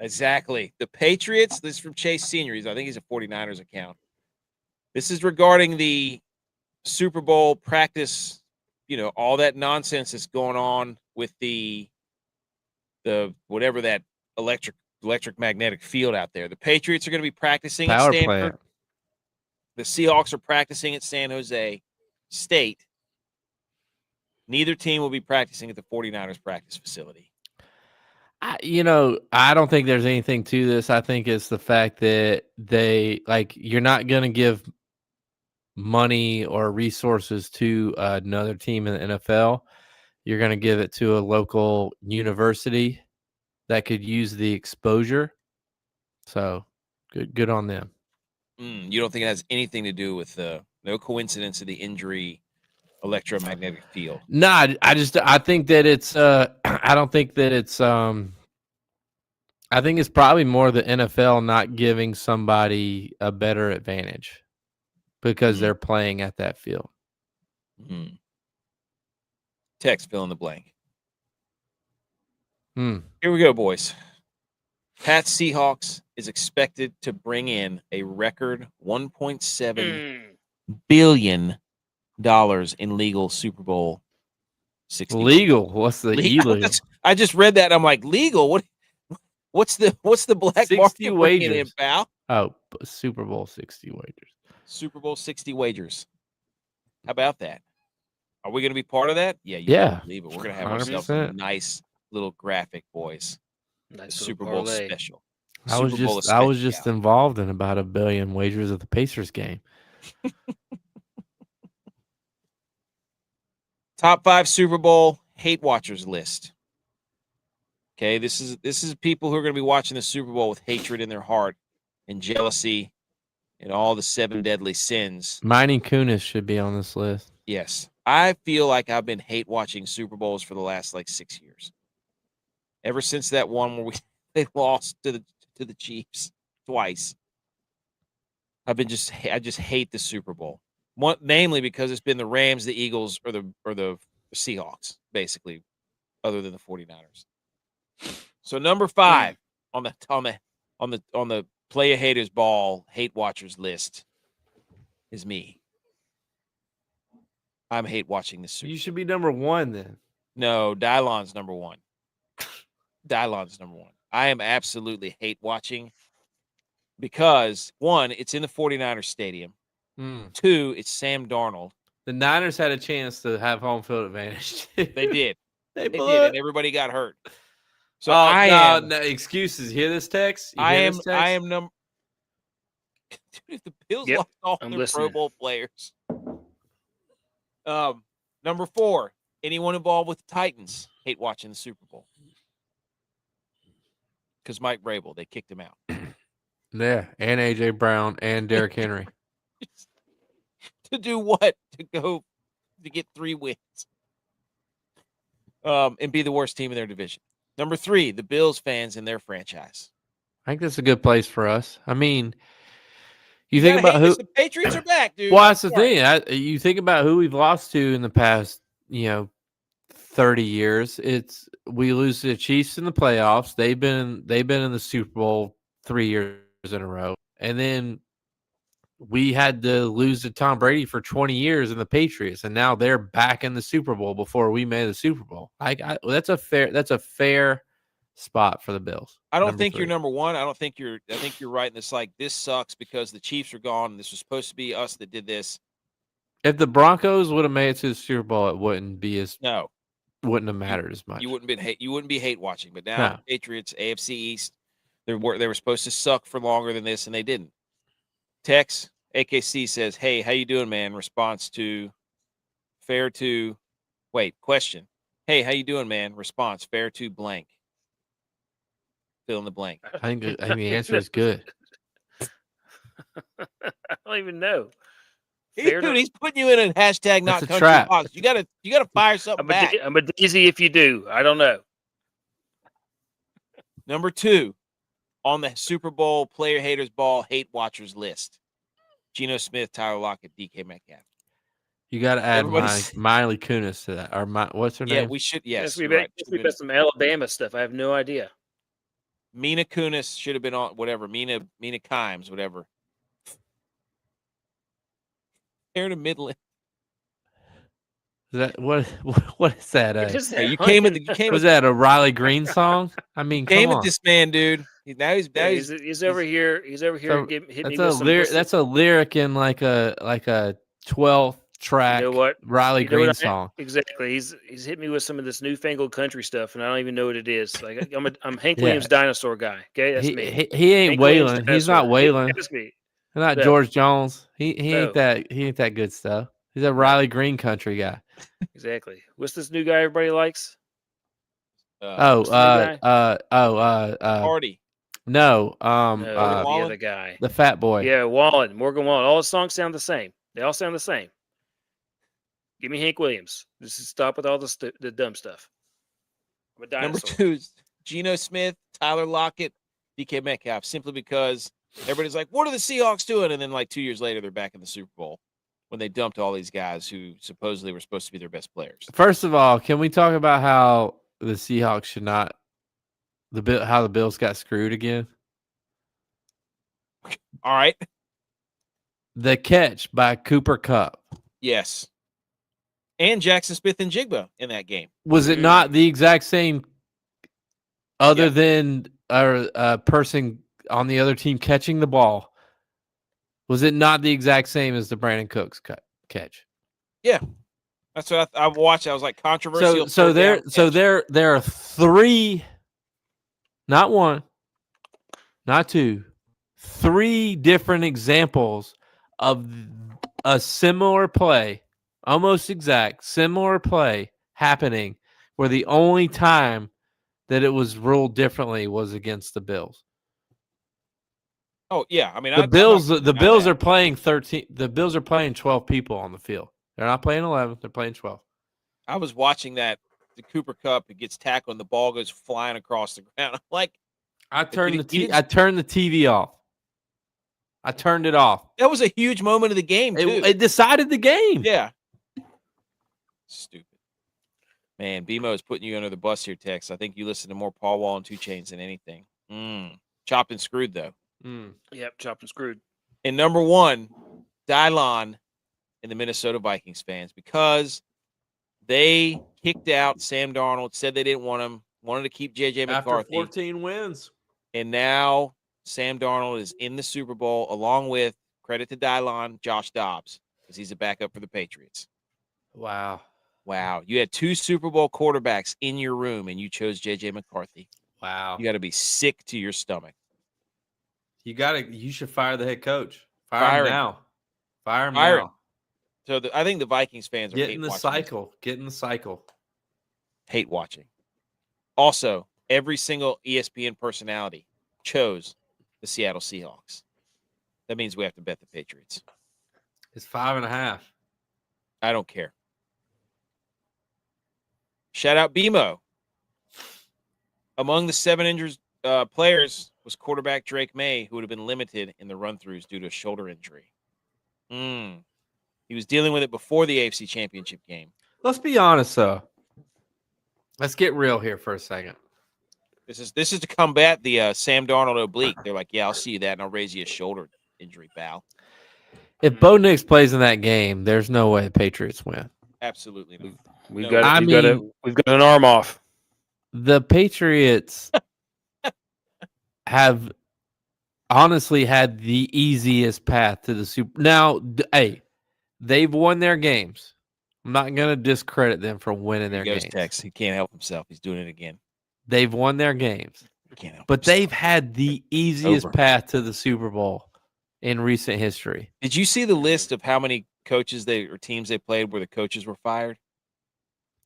Exactly. The Patriots, this is from Chase Senior. I think he's a 49ers account. This is regarding the Super Bowl practice, all that nonsense that's going on with the whatever that electric magnetic field out there. The Patriots are going to be practicing at Stanford. Plant. The Seahawks are practicing at San Jose State. Neither team will be practicing at the 49ers practice facility. I don't think there's anything to this. I think it's the fact that you're not going to give money or resources to another team in the NFL. You're going to give it to a local university that could use the exposure. So good on them. You don't think it has anything to do with no coincidence of the injury electromagnetic field? No, I think that it's I don't think that it's I think it's probably more the NFL not giving somebody a better advantage because they're playing at that field. Text fill in the blank. Here we go, boys. Pats Seahawks is expected to bring in a record $1.7 billion in legal Super Bowl 60. Legal? What's the illegal? I just read that. And I'm like, legal? What's the black market wagers in, pal? Oh, Super Bowl 60 wagers. Super Bowl 60 wagers. How about that? Are we going to be part of that? Yeah, yeah. Believe it. We're going to have ourselves a nice little graphic, boys. Nice Super Bowl special. I was just involved in about 1 billion wagers of the Pacers game. Top 5 Super Bowl hate watchers list. Okay, this is people who are going to be watching the Super Bowl with hatred in their heart and jealousy and all the 7 deadly sins. Mining Kunis should be on this list. Yes. I feel like I've been hate watching Super Bowls for the last 6 years. Ever since that one where they lost to the Chiefs twice. I just hate the Super Bowl. Namely because it's been the Rams, the Eagles, or the Seahawks, basically, other than the 49ers. So number 5 on the play a haters ball hate watchers list is me. I'm hate watching this Super Bowl. You should be number 1 then. No, Dylon's number 1. Dylon's number 1. I am absolutely hate watching because 1, it's in the 49ers stadium. 2, it's Sam Darnold. The Niners had a chance to have home field advantage. They did. They did, and everybody got hurt. So no excuses. Hear this text? I am number. Dude, if the Bills lost all their Pro Bowl players. Number 4, anyone involved with the Titans hate watching the Super Bowl because Mike Vrabel, they kicked him out. Yeah, and AJ Brown and Derrick Henry. To do what? To get 3 wins. and be the worst team in their division. Number 3, the Bills fans in their franchise. I think that's a good place for us. I mean, you gotta think about hate who. this. The Patriots are back, dude. Well, I'm that's the sorry. thing. You think about who we've lost to in the past, 30 years. We lose to the Chiefs in the playoffs. They've been in the Super Bowl 3 years in a row, and then we had to lose to Tom Brady for 20 years in the Patriots, and now they're back in the Super Bowl before we made the Super Bowl. That's a fair spot for the Bills. I don't number think 3. you're number 1. I think you're right in this. Like, this sucks because the Chiefs are gone. And this was supposed to be us that did this. If the Broncos would have made it to the Super Bowl, it wouldn't have mattered as much. You wouldn't be hate watching. But now No. the Patriots, AFC East, they were supposed to suck for longer than this, and they didn't. Tex AKC says, "Hey, how you doing, man?" Response to question. Hey, how you doing, man? Response fair to blank. Fill in the blank. I think the answer is good. I don't even know. Dude, he's putting you in a hashtag not a country trap. box. You gotta fire something back. I'm a daisy if you do. I don't know. Number 2 on the Super Bowl player haters ball hate watchers list. Geno Smith, Tyler Lockett, DK Metcalf. You got to add Everybody's- Miley Kunis to that. Or what's her Yeah, name? we should. Yes, we you're right. bet some Alabama stuff. I have no idea. Mina Kunis should have been on whatever. Mina Kimes, whatever. Fair to Midland. Is that what is that? You came Was that a Riley Green song? I mean, come came on. at this man, dude. He's over here. He's over here. That's a lyric in like a 12 track Riley Green song. Exactly. He's hit me with some of this newfangled country stuff, and I don't even know what it is. Like I'm Hank Williams dinosaur guy. Okay, that's me. He ain't Hank Williams Waylon. He's not Waylon. That's me. He's not No. George Jones. He ain't No. that good stuff. He's a Riley Green country guy. Exactly. What's this new guy everybody likes? Hardy. No, the other guy. the fat boy. Yeah, Morgan Wallen. All his songs sound the same. They all sound the same. Give me Hank Williams. Just stop with all the dumb stuff. I'm a dinosaur. Number 2 is Geno Smith, Tyler Lockett, DK Metcalf, simply because everybody's like, what are the Seahawks doing? And then like 2 years later, they're back in the Super Bowl when they dumped all these guys who supposedly were supposed to be their best players. First of all, can we talk about how the Seahawks should not how the Bills got screwed again? All right. The catch by Cooper Kupp. Yes. And Jackson Smith and Jigba in that game. Was it not the exact same other than a person on the other team catching the ball? Was it not the exact same as the Brandon Cooks catch? Yeah. That's what I watched. I was like, controversial. So there are 3, not 1, not 2, 3 different examples of a similar play, almost exact similar play happening, where the only time that it was ruled differently was against the Bills. Oh yeah, I mean the Bills are playing 13. The Bills are playing 12 people on the field. They're not playing 11. They're playing 12. I was watching that the Cooper Kupp, it gets tackled and the ball goes flying across the ground. I'm like, I turned the TV off. I turned it off. That was a huge moment of the game, too. It decided the game. Yeah. Stupid. Man, BMO is putting you under the bus here, Tex. I think you listen to more Paul Wall and 2 Chainz than anything. Chopped and screwed, though. Yep, chopped and screwed. And number 1, Dylon and the Minnesota Vikings fans, because they kicked out Sam Darnold, said they didn't want him, wanted to keep J.J. McCarthy. After 14 wins. And now Sam Darnold is in the Super Bowl, along with, credit to Dylon, Josh Dobbs, because he's a backup for the Patriots. Wow. You had 2 Super Bowl quarterbacks in your room, and you chose J.J. McCarthy. Wow. You got to be sick to your stomach. You should fire the head coach. Fire him now. Fire him Fire now. him. So I think the Vikings fans are Get in the cycle. Get in the cycle. Hate watching. Also, every single ESPN personality chose the Seattle Seahawks. That means we have to bet the Patriots. It's 5.5. I don't care. Shout out BMO. Among the 7 injured players was quarterback Drake May, who would have been limited in the run-throughs due to a shoulder injury. He was dealing with it before the AFC Championship game. Let's be honest, though. Let's get real here for a second. This is to combat the Sam Darnold oblique. They're like, yeah, I'll see you that, and I'll raise you a shoulder injury, pal. If Bo Nix plays in that game, there's no way the Patriots win. Absolutely not. We've No. got an arm off. The Patriots have honestly had the easiest path to the Super. Now, hey, they've won their games. I'm not going to discredit them for winning their games. Tex. He can't help himself. He's doing it again. They've won their games. Can't help But himself. they've had the easiest path to the Super Bowl in recent history. Did you see the list of how many coaches or teams they played where the coaches were fired?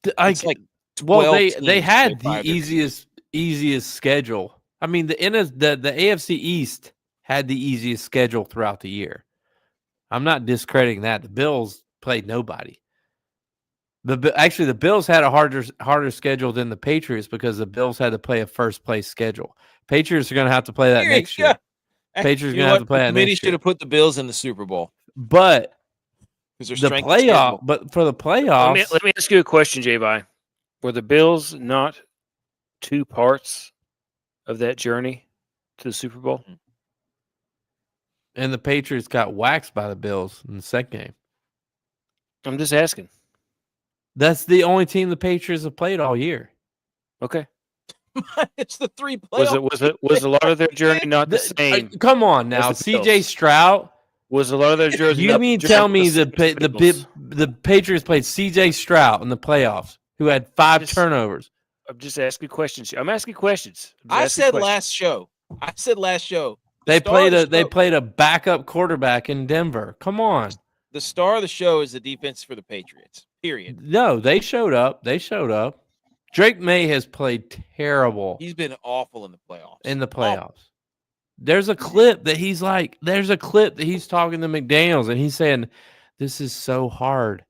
It's like 12 they teams had the fired their easiest schedule. I mean, the AFC East had the easiest schedule throughout the year. I'm not discrediting that. The Bills played nobody. Actually, the Bills had a harder schedule than the Patriots because the Bills had to play a first place schedule. Patriots are going to have to play that next year. Patriots are going to have to play that next year. The committee should have put the Bills in the Super Bowl. But the playoff, but for the playoffs, let me ask you a question, J-Vi. Were the Bills not 2 parts of that journey to the Super Bowl? And the Patriots got waxed by the Bills in the second game. I'm just asking. That's the only team the Patriots have played all year. Okay. It's the 3 playoffs. Was a lot of their journey not the same? Come on now, CJ Stroud. Was a lot of their journey? You mean tell me the Patriots played CJ Stroud in the playoffs, who had 5 turnovers? I'm just asking questions. I'm asking questions. I said last show. They played a backup quarterback in Denver. Come on. The star of the show is the defense for the Patriots. Period. No, they showed up. Drake May has played terrible. He's been awful in the playoffs. Awful. There's a clip that he's talking to McDaniels and he's saying, "This is so hard.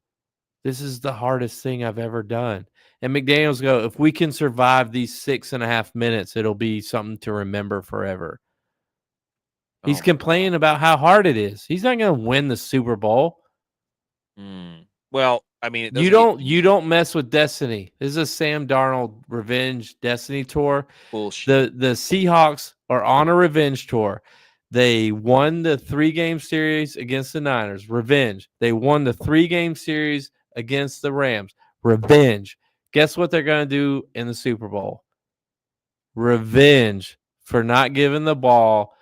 This is the hardest thing I've ever done." And McDaniels go, "If we can survive these 6.5 minutes, it'll be something to remember forever." He's complaining about how hard it is. He's not going to win the Super Bowl. Well, I mean, you don't mess with destiny. This is a Sam Darnold revenge destiny tour. Bullshit. The Seahawks are on a revenge tour. They won the 3-game series against the Niners. Revenge. They won the 3-game series against the Rams. Revenge. Guess what they're going to do in the Super Bowl? Revenge for not giving the ball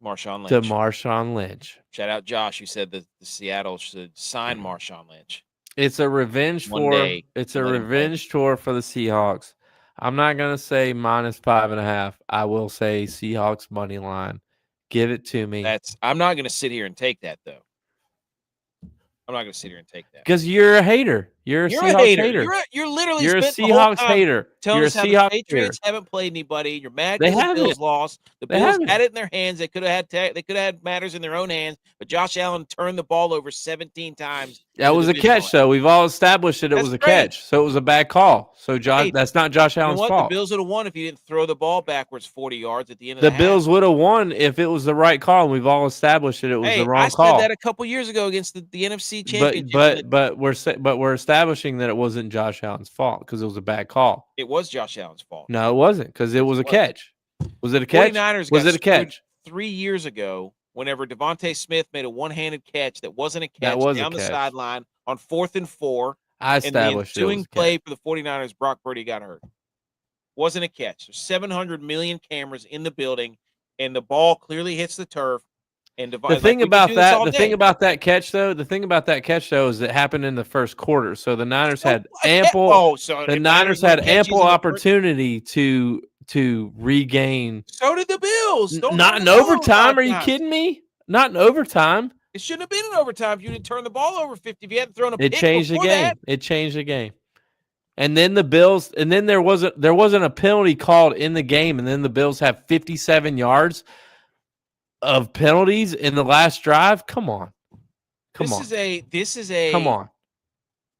to Marshawn Lynch. Shout out Josh, who said that the Seattle should sign Marshawn Lynch. It's a revenge tour. It's a revenge tour for the Seahawks. I'm not going to say -5.5. I will say Seahawks money line. Give it to me. I'm not going to sit here and take that, though. I'm not going to sit here and take that. Because you're a hater. You're a Seahawks hater. You're literally a Seahawks hater. Telling us how the Patriots haven't played anybody. You're mad because the Bills lost. The Bills had it in their hands. They could have had matters in their own hands, but Josh Allen turned the ball over 17 times. That was a catch, though. We've all established that it was a catch, so it was a bad call. So that's not Josh Allen's fault. The Bills would have won if you didn't throw the ball backwards 40 yards at the end of the half. The Bills would have won if it was the right call, and we've all established that it was the wrong call. I said that a couple years ago against the NFC Championship. But we're establishing that it wasn't Josh Allen's fault because it was a bad call. It was Josh Allen's fault. No, it wasn't because it was a catch. Was it a catch? 49ers was it a catch? 3 years ago, whenever Devontae Smith made a one-handed catch that wasn't a catch down the sideline on 4th and 4. I established and the ensuing play for the 49ers, Brock Purdy got hurt. Wasn't a catch. There's 700 million cameras in the building, and the ball clearly hits the turf. And the thing about that catch though is it happened in the first quarter. So the Niners had ample ample opportunity to regain. So did the Bills. Not in overtime. Are you kidding me? Not in overtime. It shouldn't have been in overtime if you didn't turn the ball over 50. If you hadn't thrown a pick, it changed the game. It changed the game. And then the Bills, and then there wasn't a penalty called in the game, and then the Bills have 57 yards of penalties in the last drive. Come on. This is a come on.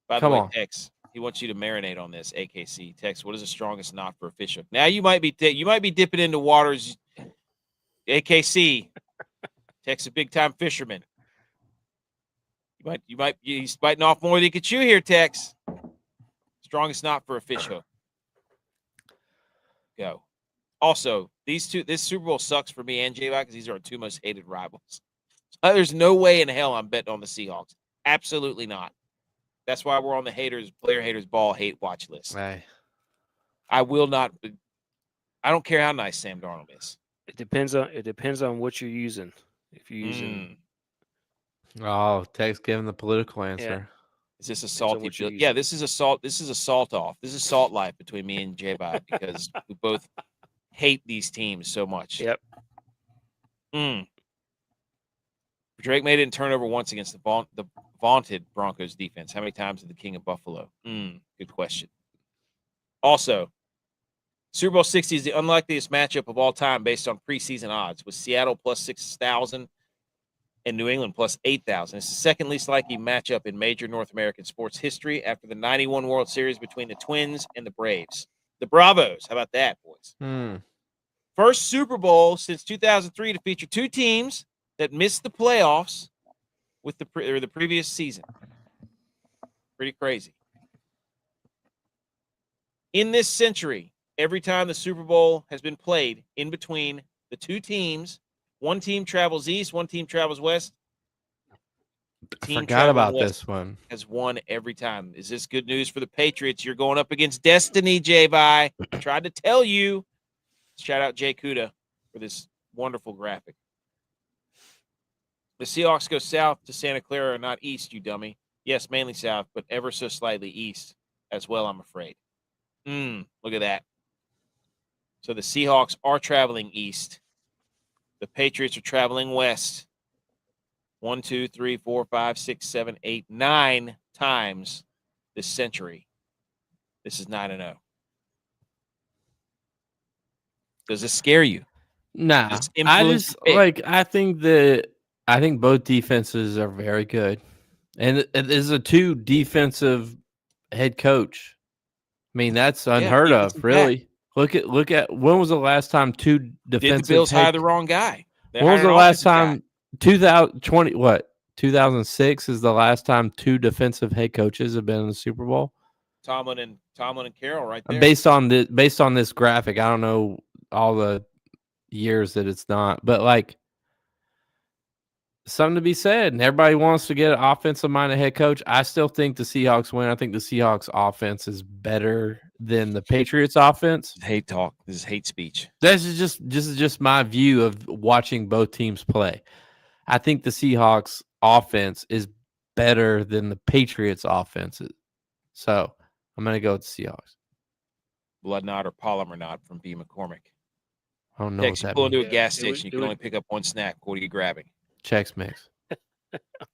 By the way, Tex, He wants you to marinate on this. AKC text. What is the strongest knot for a fish hook? Now you might be dipping into waters. AKC text a big time fisherman. He's biting off more than he could chew here. Tex. Strongest knot for a fish hook. Go. Also, this Super Bowl sucks for me and J-Bot because these are our two most hated rivals. There's no way in hell I'm betting on the Seahawks. Absolutely not. That's why we're on the player haters ball hate watch list. Right. I will not. I don't care how nice Sam Darnold is. It depends on what you're using. If you're using, Oh, Tex giving the political answer. Is this a Depends on salty? what you're Yeah, using. this is a salt. This is a salt off. This is salt life between me and J-Bot because we both hate these teams so much. Yep. Drake made it in turnover once against the vaunted Broncos defense. How many times did the King of Buffalo? Good question. Also, Super Bowl 60 is the unlikeliest matchup of all time based on preseason odds, with Seattle plus 6,000 and New England plus 8,000. It's the second least likely matchup in major North American sports history after the 91 World Series between the Twins and the Braves. The Bravos. How about that, boys? First Super Bowl since 2003 to feature two teams that missed the playoffs with the previous season. Pretty crazy. In this century, every time the Super Bowl has been played in between the two teams, one team travels east, one team travels west. The team Forgot about west this one. has won every time. Is this good news for the Patriots? You're going up against destiny, J-Bye. Tried to tell you. Shout out Jay Kuda for this wonderful graphic. The Seahawks go south to Santa Clara, not east, you dummy. Yes, mainly south, but ever so slightly east as well, I'm afraid. Look at that. So the Seahawks are traveling east. The Patriots are traveling west. 1, 2, 3, 4, 5, 6, 7, 8, 9 times this century. This is 9-0. Does this scare you? Nah, Does this I influence just your pick? I think both defenses are very good, and it is a two defensive head coach. I mean, that's unheard defensive of, back. really. Look at when was the last time two defensive Did the Bills hire head, the wrong guy? They when was hired the an last offensive guy. time 2020 what 2006 is the last time two defensive head coaches have been in the Super Bowl? Tomlin and Carroll right there. Based on this graphic, I don't know all the years that it's not, but like something to be said. And everybody wants to get an offensive minded head coach. I still think the Seahawks win. I think the Seahawks offense is better than the Patriots offense. Hate talk. This is hate speech. This is just my view of watching both teams play. I think the Seahawks offense is better than the Patriots offense. So I'm going to go with the Seahawks. Blood knot or polymer knot from B. McCormick. I don't know Text, what you that pull means. into a gas it would- station. You it can would- only pick up one snack. What are you grabbing? Chex Mix.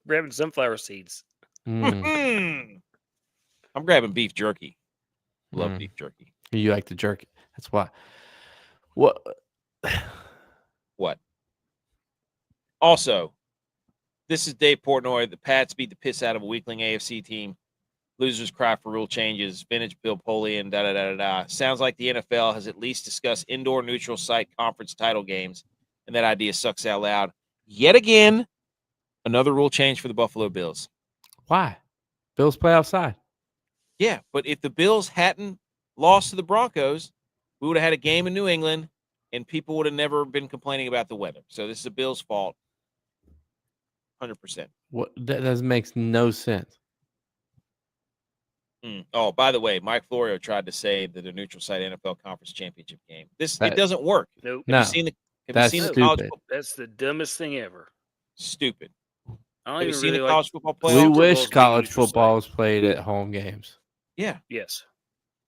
Grabbing sunflower seeds. Mm. I'm grabbing beef jerky. Love beef jerky. You like the jerky. That's why. What? What? Also, this is Dave Portnoy. The Pats beat the piss out of a weakling AFC team. Losers cry for rule changes. Vintage Bill Polian, da-da-da-da-da. Sounds like the NFL has at least discussed indoor neutral site conference title games, and that idea sucks out loud. Yet again, another rule change for the Buffalo Bills. Why? Bills play outside. Yeah, but if the Bills hadn't lost to the Broncos, we would have had a game in New England, and people would have never been complaining about the weather. So this is the Bills' fault, 100%. What? That makes no sense. Oh, by the way, Mike Florio tried to say that a neutral site NFL conference championship game. It That- doesn't work. Nope. No, Have you seen the that's college stupid. football? That's the dumbest thing ever. Stupid. I don't Have you even seen really the like. college football We playoff? Super wish Bowl's being college neutral football site. was played at home games. Yeah. Yes.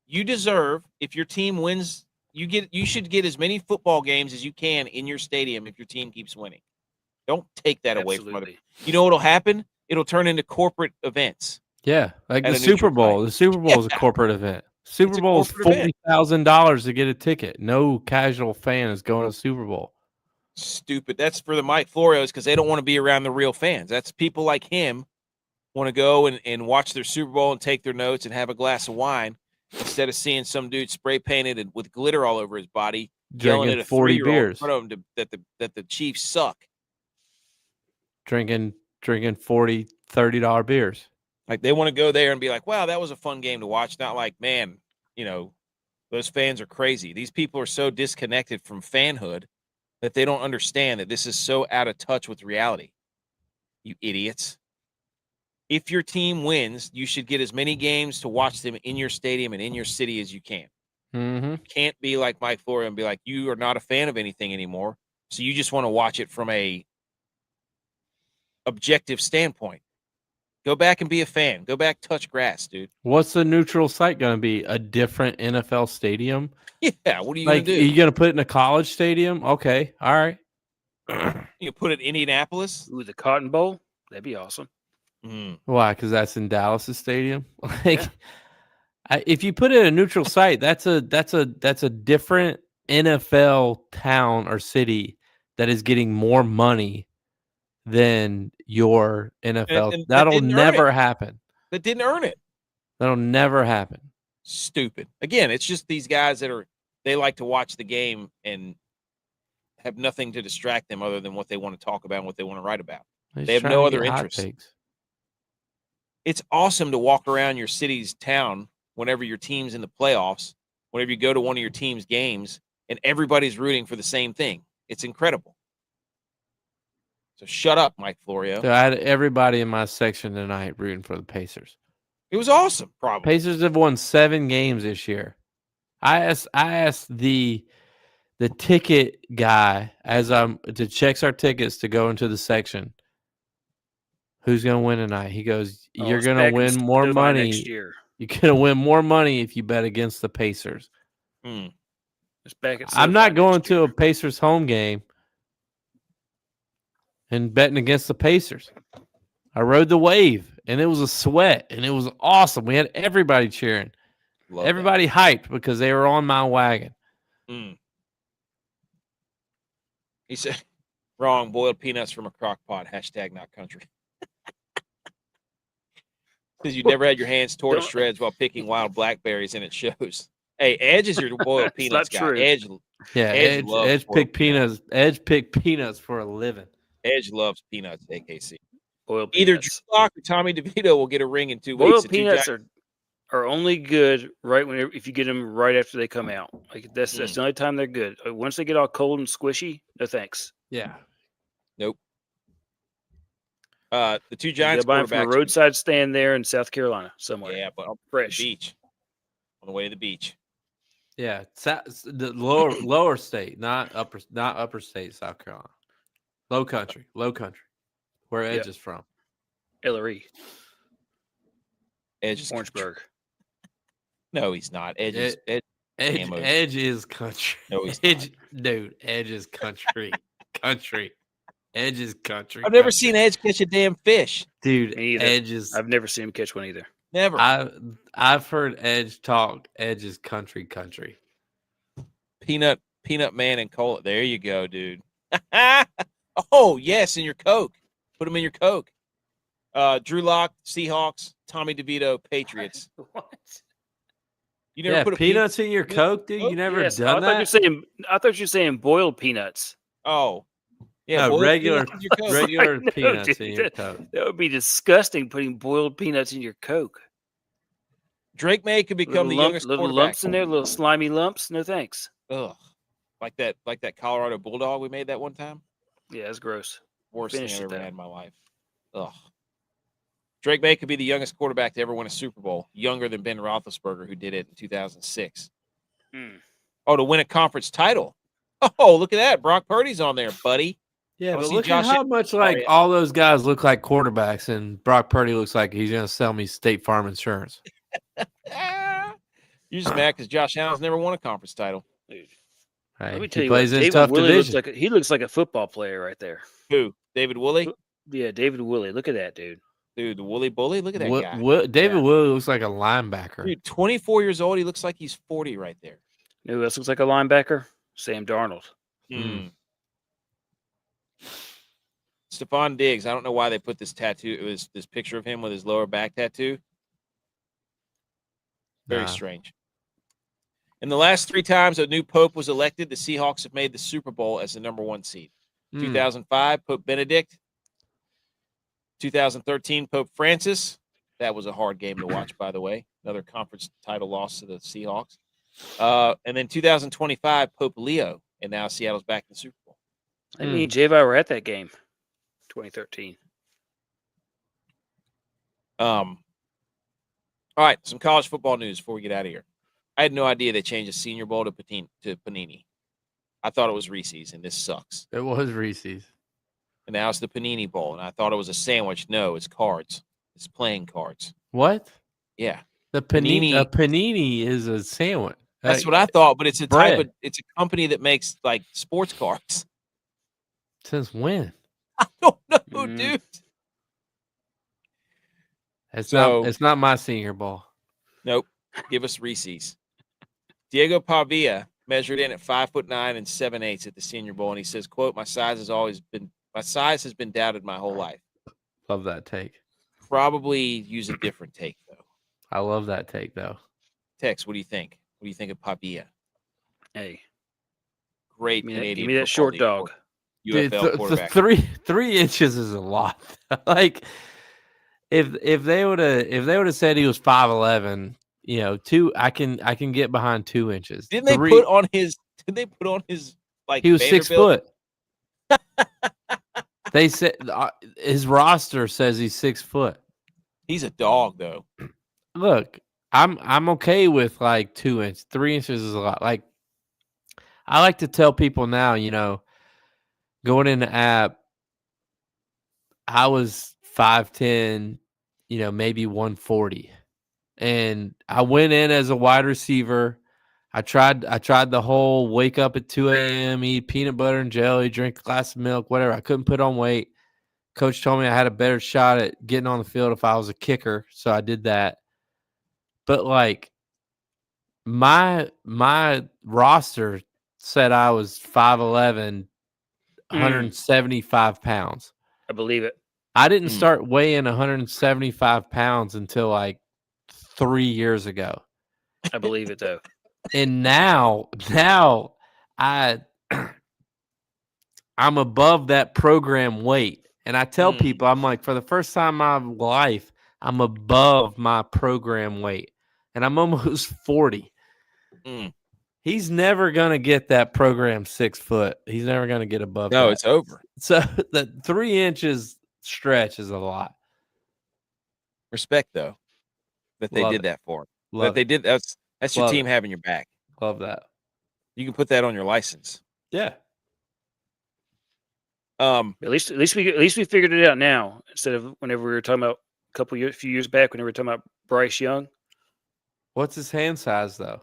You deserve, if your team wins, you should get as many football games as you can in your stadium if your team keeps winning. Don't take that away from other. Absolutely. You know what'll happen? It'll turn into corporate events. Yeah, like At the a neutral Super Bowl. site. The Super Bowl is a Yeah. corporate event. Super a Bowl is corporate event. $40,000 to get a ticket. No casual fan is going to the Super Bowl. Stupid. That's for the Mike Florios because they don't want to be around the real fans. That's people like him want to go and watch their Super Bowl and take their notes and have a glass of wine instead of seeing some dude spray painted and with glitter all over his body, yelling Drinking at a 40 3-year-old in beers. front of him that the Chiefs suck. Drinking $40, $30 beers. Like they want to go there and be like, wow, that was a fun game to watch. Not like, man, those fans are crazy. These people are so disconnected from fanhood that they don't understand that this is so out of touch with reality. You idiots. If your team wins, you should get as many games to watch them in your stadium and in your city as you can. Mm-hmm. You can't be like Mike Florio and be like, you are not a fan of anything anymore, so you just want to watch it from a objective standpoint. Go back and be a fan. Go back, touch grass, dude. What's the neutral site going to be? A different NFL stadium? Yeah, what are you Like, going to are do? you going to put it in a college stadium? Okay, all right. You put it in Indianapolis? Ooh, the Cotton Bowl. That'd be awesome. Why? Because that's in Dallas' stadium. Like, if you put it in a neutral site, that's a different NFL town or city that is getting more money than your NFL. And that That'll didn't earn never it. happen. That didn't earn it. That'll never happen. Stupid. Again, it's just these guys they like to watch the game and have nothing to distract them other than what they want to talk about and what they want to write about. They have no other interests. It's awesome to walk around your city's town whenever your team's in the playoffs, whenever you go to one of your team's games, and everybody's rooting for the same thing. It's incredible. So shut up, Mike Florio. So I had everybody in my section tonight rooting for the Pacers. It was awesome, probably. Pacers have won 7 games this year. I asked the ticket guy to checks our tickets to go into the section. Who's gonna win tonight? He goes, "You're gonna win more money next year. You're gonna win more money if you bet against the Pacers." It's back at I'm not going to a Pacers home game and betting against the Pacers. I rode the wave, and it was a sweat, and it was awesome. We had everybody cheering, everybody hyped because they were on my wagon. He said, "Wrong. Boiled peanuts from a crock pot. # not country." Because you never had your hands torn to shreds while picking wild blackberries, and it shows. Hey, Edge is your boiled peanuts guy. True. Edge Picked peanuts. Edge picked peanuts for a living. Edge loves peanuts. AKC. Boiled Either peanuts. Drew Lock or Tommy DeVito will get a ring in 2 weeks. Boiled peanuts are only good if you get them right after they come out. Like that's the only time they're good. Once they get all cold and squishy, no thanks. Yeah. Nope. The 2 Giants buy them from a quarterbacks. roadside stand there in South Carolina somewhere. Yeah, but fresh. The beach. On the way to the beach. Yeah, the lower state, not upper state, South Carolina. Low country, where Edge is from. Hillary. Edge is Orangeburg. No, he's not. Edge is country. No, he's not. Dude, Edge is country. Edge is country. I've never seen Edge catch a damn fish. Dude, Edge is. I've never seen him catch one either. Never. I've heard Edge talk. Edge is country. Peanut man and cola. There you go, dude. Oh, yes, in your Coke. Put them in your Coke. Drew Lock, Seahawks, Tommy DeVito, Patriots. What? You never put peanuts in your Coke, dude? You never done that? I thought you were saying boiled peanuts. Oh. Yeah, no, regular peanuts in your Coke. That would be disgusting, putting boiled peanuts in your Coke. Drake May could become the youngest little quarterback. Lumps in there, little slimy lumps. No thanks. Ugh. Like that Colorado Bulldog we made that one time? Yeah, it's gross. Worst thing I've ever had in my life. Ugh. Drake May could be the youngest quarterback to ever win a Super Bowl, younger than Ben Roethlisberger, who did it in 2006. Oh, to win a conference title. Oh, look at that. Brock Purdy's on there, buddy. Yeah, but look at how much all those guys look like quarterbacks, and Brock Purdy looks like he's going to sell me State Farm insurance. You're just mad because Josh Allen's never won a conference title. Dude. Right. Let me tell he you plays what, in tough division. He looks like a football player right there. Who? David Woolley? Yeah, David Woolley. Look at that, dude. Dude, the Woolley Bully? Look at that guy. David Woolley looks like a linebacker. Dude, 24 years old. He looks like he's 40 right there. You know who else looks like a linebacker? Sam Darnold. Stephon Diggs. I don't know why they put this tattoo. It was this picture of him with his lower back tattoo. Very Nah. strange. In the last 3 times a new pope was elected, the Seahawks have made the Super Bowl as the number 1 seed. 2005, Pope Benedict. 2013, Pope Francis. That was a hard game to watch, by the way. Another conference title loss to the Seahawks. And then 2025, Pope Leo. And now Seattle's back in the Super Bowl. I mean, J-Vi were at that game, 2013. All right, some college football news before we get out of here. I had no idea they changed the Senior Bowl to Panini. I thought it was Reese's, and this sucks. It was Reese's. And now it's the Panini Bowl, and I thought it was a sandwich. No, it's cards. It's playing cards. What? Yeah. The panini is a sandwich. That's what I thought, but it's a bread. type of it's a company that makes like sports cards. Since when? I don't know, dude. It's not my Senior Bowl. Nope. Give us Reese's. Diego Pavia measured in at 5'9" and 7/8 at the Senior Bowl, and he says, "quote My size has been doubted my whole life." Love that take. Probably use a different take though. I love that take though. Tex, what do you think? What do you think of Pavia? Hey, Great give Canadian. me that short football dog. league, UFL Dude, quarterback. 3 inches is a lot. Like if they would have said he was 5'11", 2, I can get behind 2 inches. Didn't they put on his like he was 6 Vanderbilt? foot. They said his roster says he's 6 foot. He's a dog though. Look, I'm okay with like 2 inches. 3 inches is a lot. Like I like to tell people now, going in the app, I was 5'10", maybe 140. And I went in as a wide receiver. I tried the whole wake up at 2 a.m., eat peanut butter and jelly, drink a glass of milk, whatever. I couldn't put on weight. Coach told me I had a better shot at getting on the field if I was a kicker, so I did that. But like my roster said I was 5'11", 175 pounds. I believe it. I didn't start weighing 175 pounds until like 3 years ago. I believe it though. And now I'm above that program weight. And I tell people, I'm like, for the first time in my life, I'm above my program weight. And I'm almost 40. He's never going to get that program 6 foot. He's never going to get above that. No, it's over. So the 3 inches stretch is a lot. Respect though that they did that for him. Love they did. That's your Love team it. having your back. Love that. You can put that on your license. Yeah. At least we figured it out now instead of whenever we were talking about a few years back when we were talking about Bryce Young. What's his hand size though?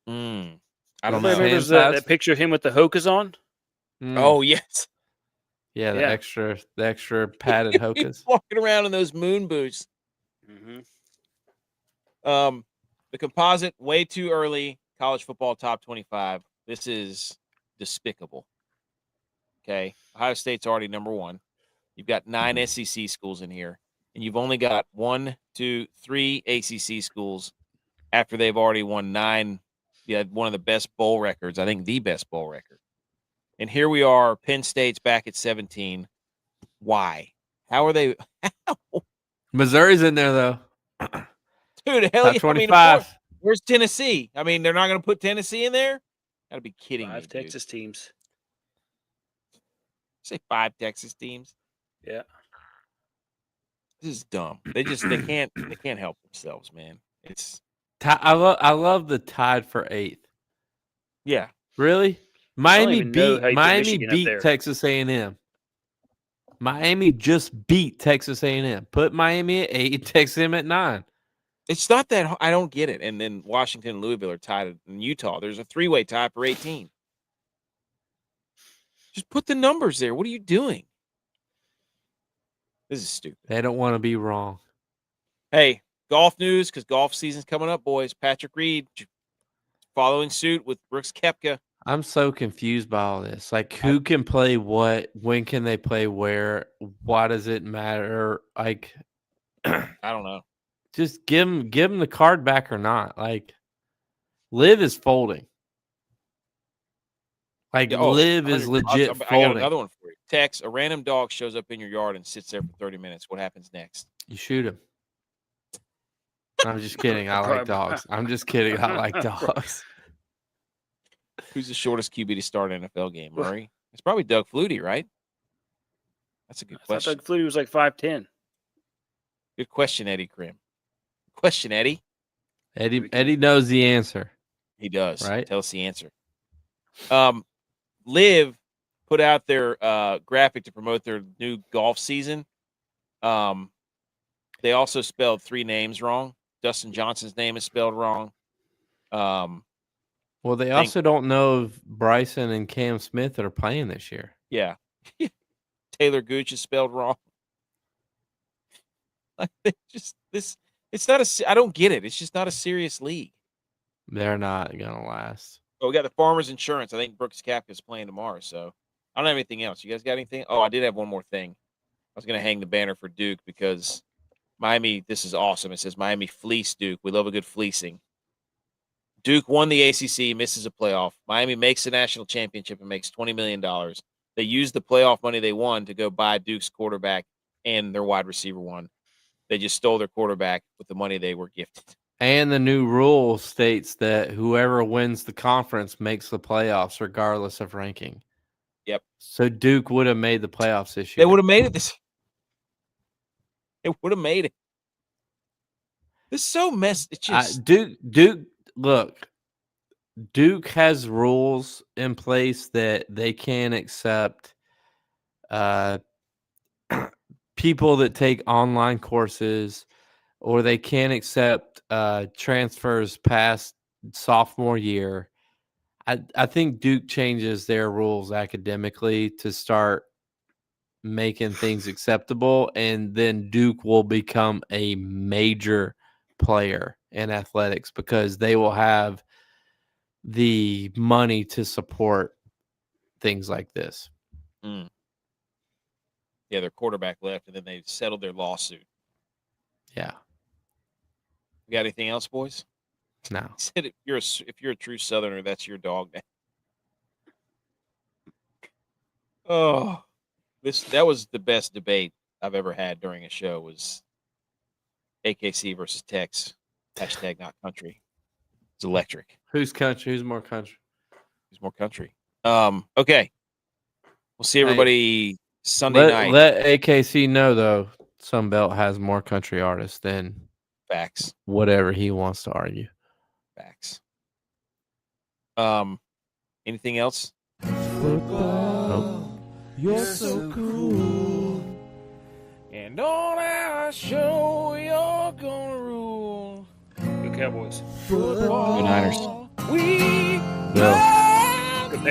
I don't Everybody know. remembers that picture of him with the Hokas on? Oh yes. Yeah, the extra padded Hokas. Walking around in those moon boots. The composite, way too early. College football top 25. This is despicable. Okay. Ohio State's already number 1. You've got 9 SEC schools in here, and you've only got 1, 2, 3 ACC schools after they've already won 9. You had one of the best bowl records, I think the best bowl record. And here we are, Penn State's back at 17. Why? How are they? How? Missouri's in there though. Dude, hell Top yeah. 25. Where's Tennessee? I mean, they're not going to put Tennessee in there? Gotta be kidding me. 5 Texas teams. Say 5 Texas teams. Yeah. This is dumb. They can't help themselves, man. It's I love the tied for 8th. yeah. Really? Miami even know how you put Michigan up beat there. Texas A&M. Miami just beat Texas A&M. Put Miami at 8, Texas A&M at 9. It's not that I don't get it. And then Washington and Louisville are tied in Utah. There's a 3-way tie for 18. Just put the numbers there. What are you doing? This is stupid. They don't want to be wrong. Hey, golf news, because golf season's coming up, boys. Patrick Reed following suit with Brooks Koepka. I'm so confused by all this. Like, who can play what? When can they play where? Why does it matter? Like, I don't know. just give him the card back or not. Like, Liv is folding. Like, Yeah, Liv is 100%. legit I got folding. another one for you. Tex, a random dog shows up in your yard and sits there for 30 minutes. What happens next? You shoot him. I'm just kidding. I like dogs. I'm just kidding. I like dogs. Who's the shortest QB to start an NFL game? Murray? It's probably Doug Flutie, right? That's a good I thought question. Doug Flutie was like 5'10". Good question, Eddie Krim. Question, Eddie. Eddie knows the answer. He does. Right? Tell us the answer. Liv put out their graphic to promote their new golf season. They also spelled 3 names wrong. Dustin Johnson's name is spelled wrong. Well, they also don't know if Bryson and Cam Smith are playing this year. Yeah. Taylor Gooch is spelled wrong. Like, it's not I don't get it. It's just not a serious league. They're not gonna last. Oh, we got the Farmers Insurance. I think Brooks Koepka's playing tomorrow, so I don't have anything else. You guys got anything? Oh, I did have one more thing. I was going to hang the banner for Duke because Miami, this is awesome. It says Miami fleece Duke. We love a good fleecing. Duke won the ACC, misses a playoff. Miami makes the national championship and makes $20 million. They used the playoff money they won to go buy Duke's quarterback and their wide receiver one. They just stole their quarterback with the money they were gifted. And the new rule states that whoever wins the conference makes the playoffs regardless of ranking. Yep. So Duke would have made the playoffs this year. They would have made it this. It would have made it. This is so messed. It's just Duke. Look, Duke has rules in place that they can't accept people that take online courses, or they can't accept transfers past sophomore year. I think Duke changes their rules academically to start making things acceptable, and then Duke will become a major player in athletics because they will have the money to support things like this. Yeah, their quarterback left, and then they settled their lawsuit. Yeah. You got anything else, boys? No. He said if you're a true Southerner, that's your dog name. Oh, that was the best debate I've ever had during a show. Was AKC versus Tex. # not country. It's electric. Who's country? Who's more country? Who's more country? Okay. We'll see everybody Sunday night. Let AKC know though, Sunbelt has more country artists than Facts. whatever he wants to argue. Facts. Anything else? Nope. You're so cool. And on our show, you're gonna rule. Go Cowboys. Football. Good Niners. We Bill. love Good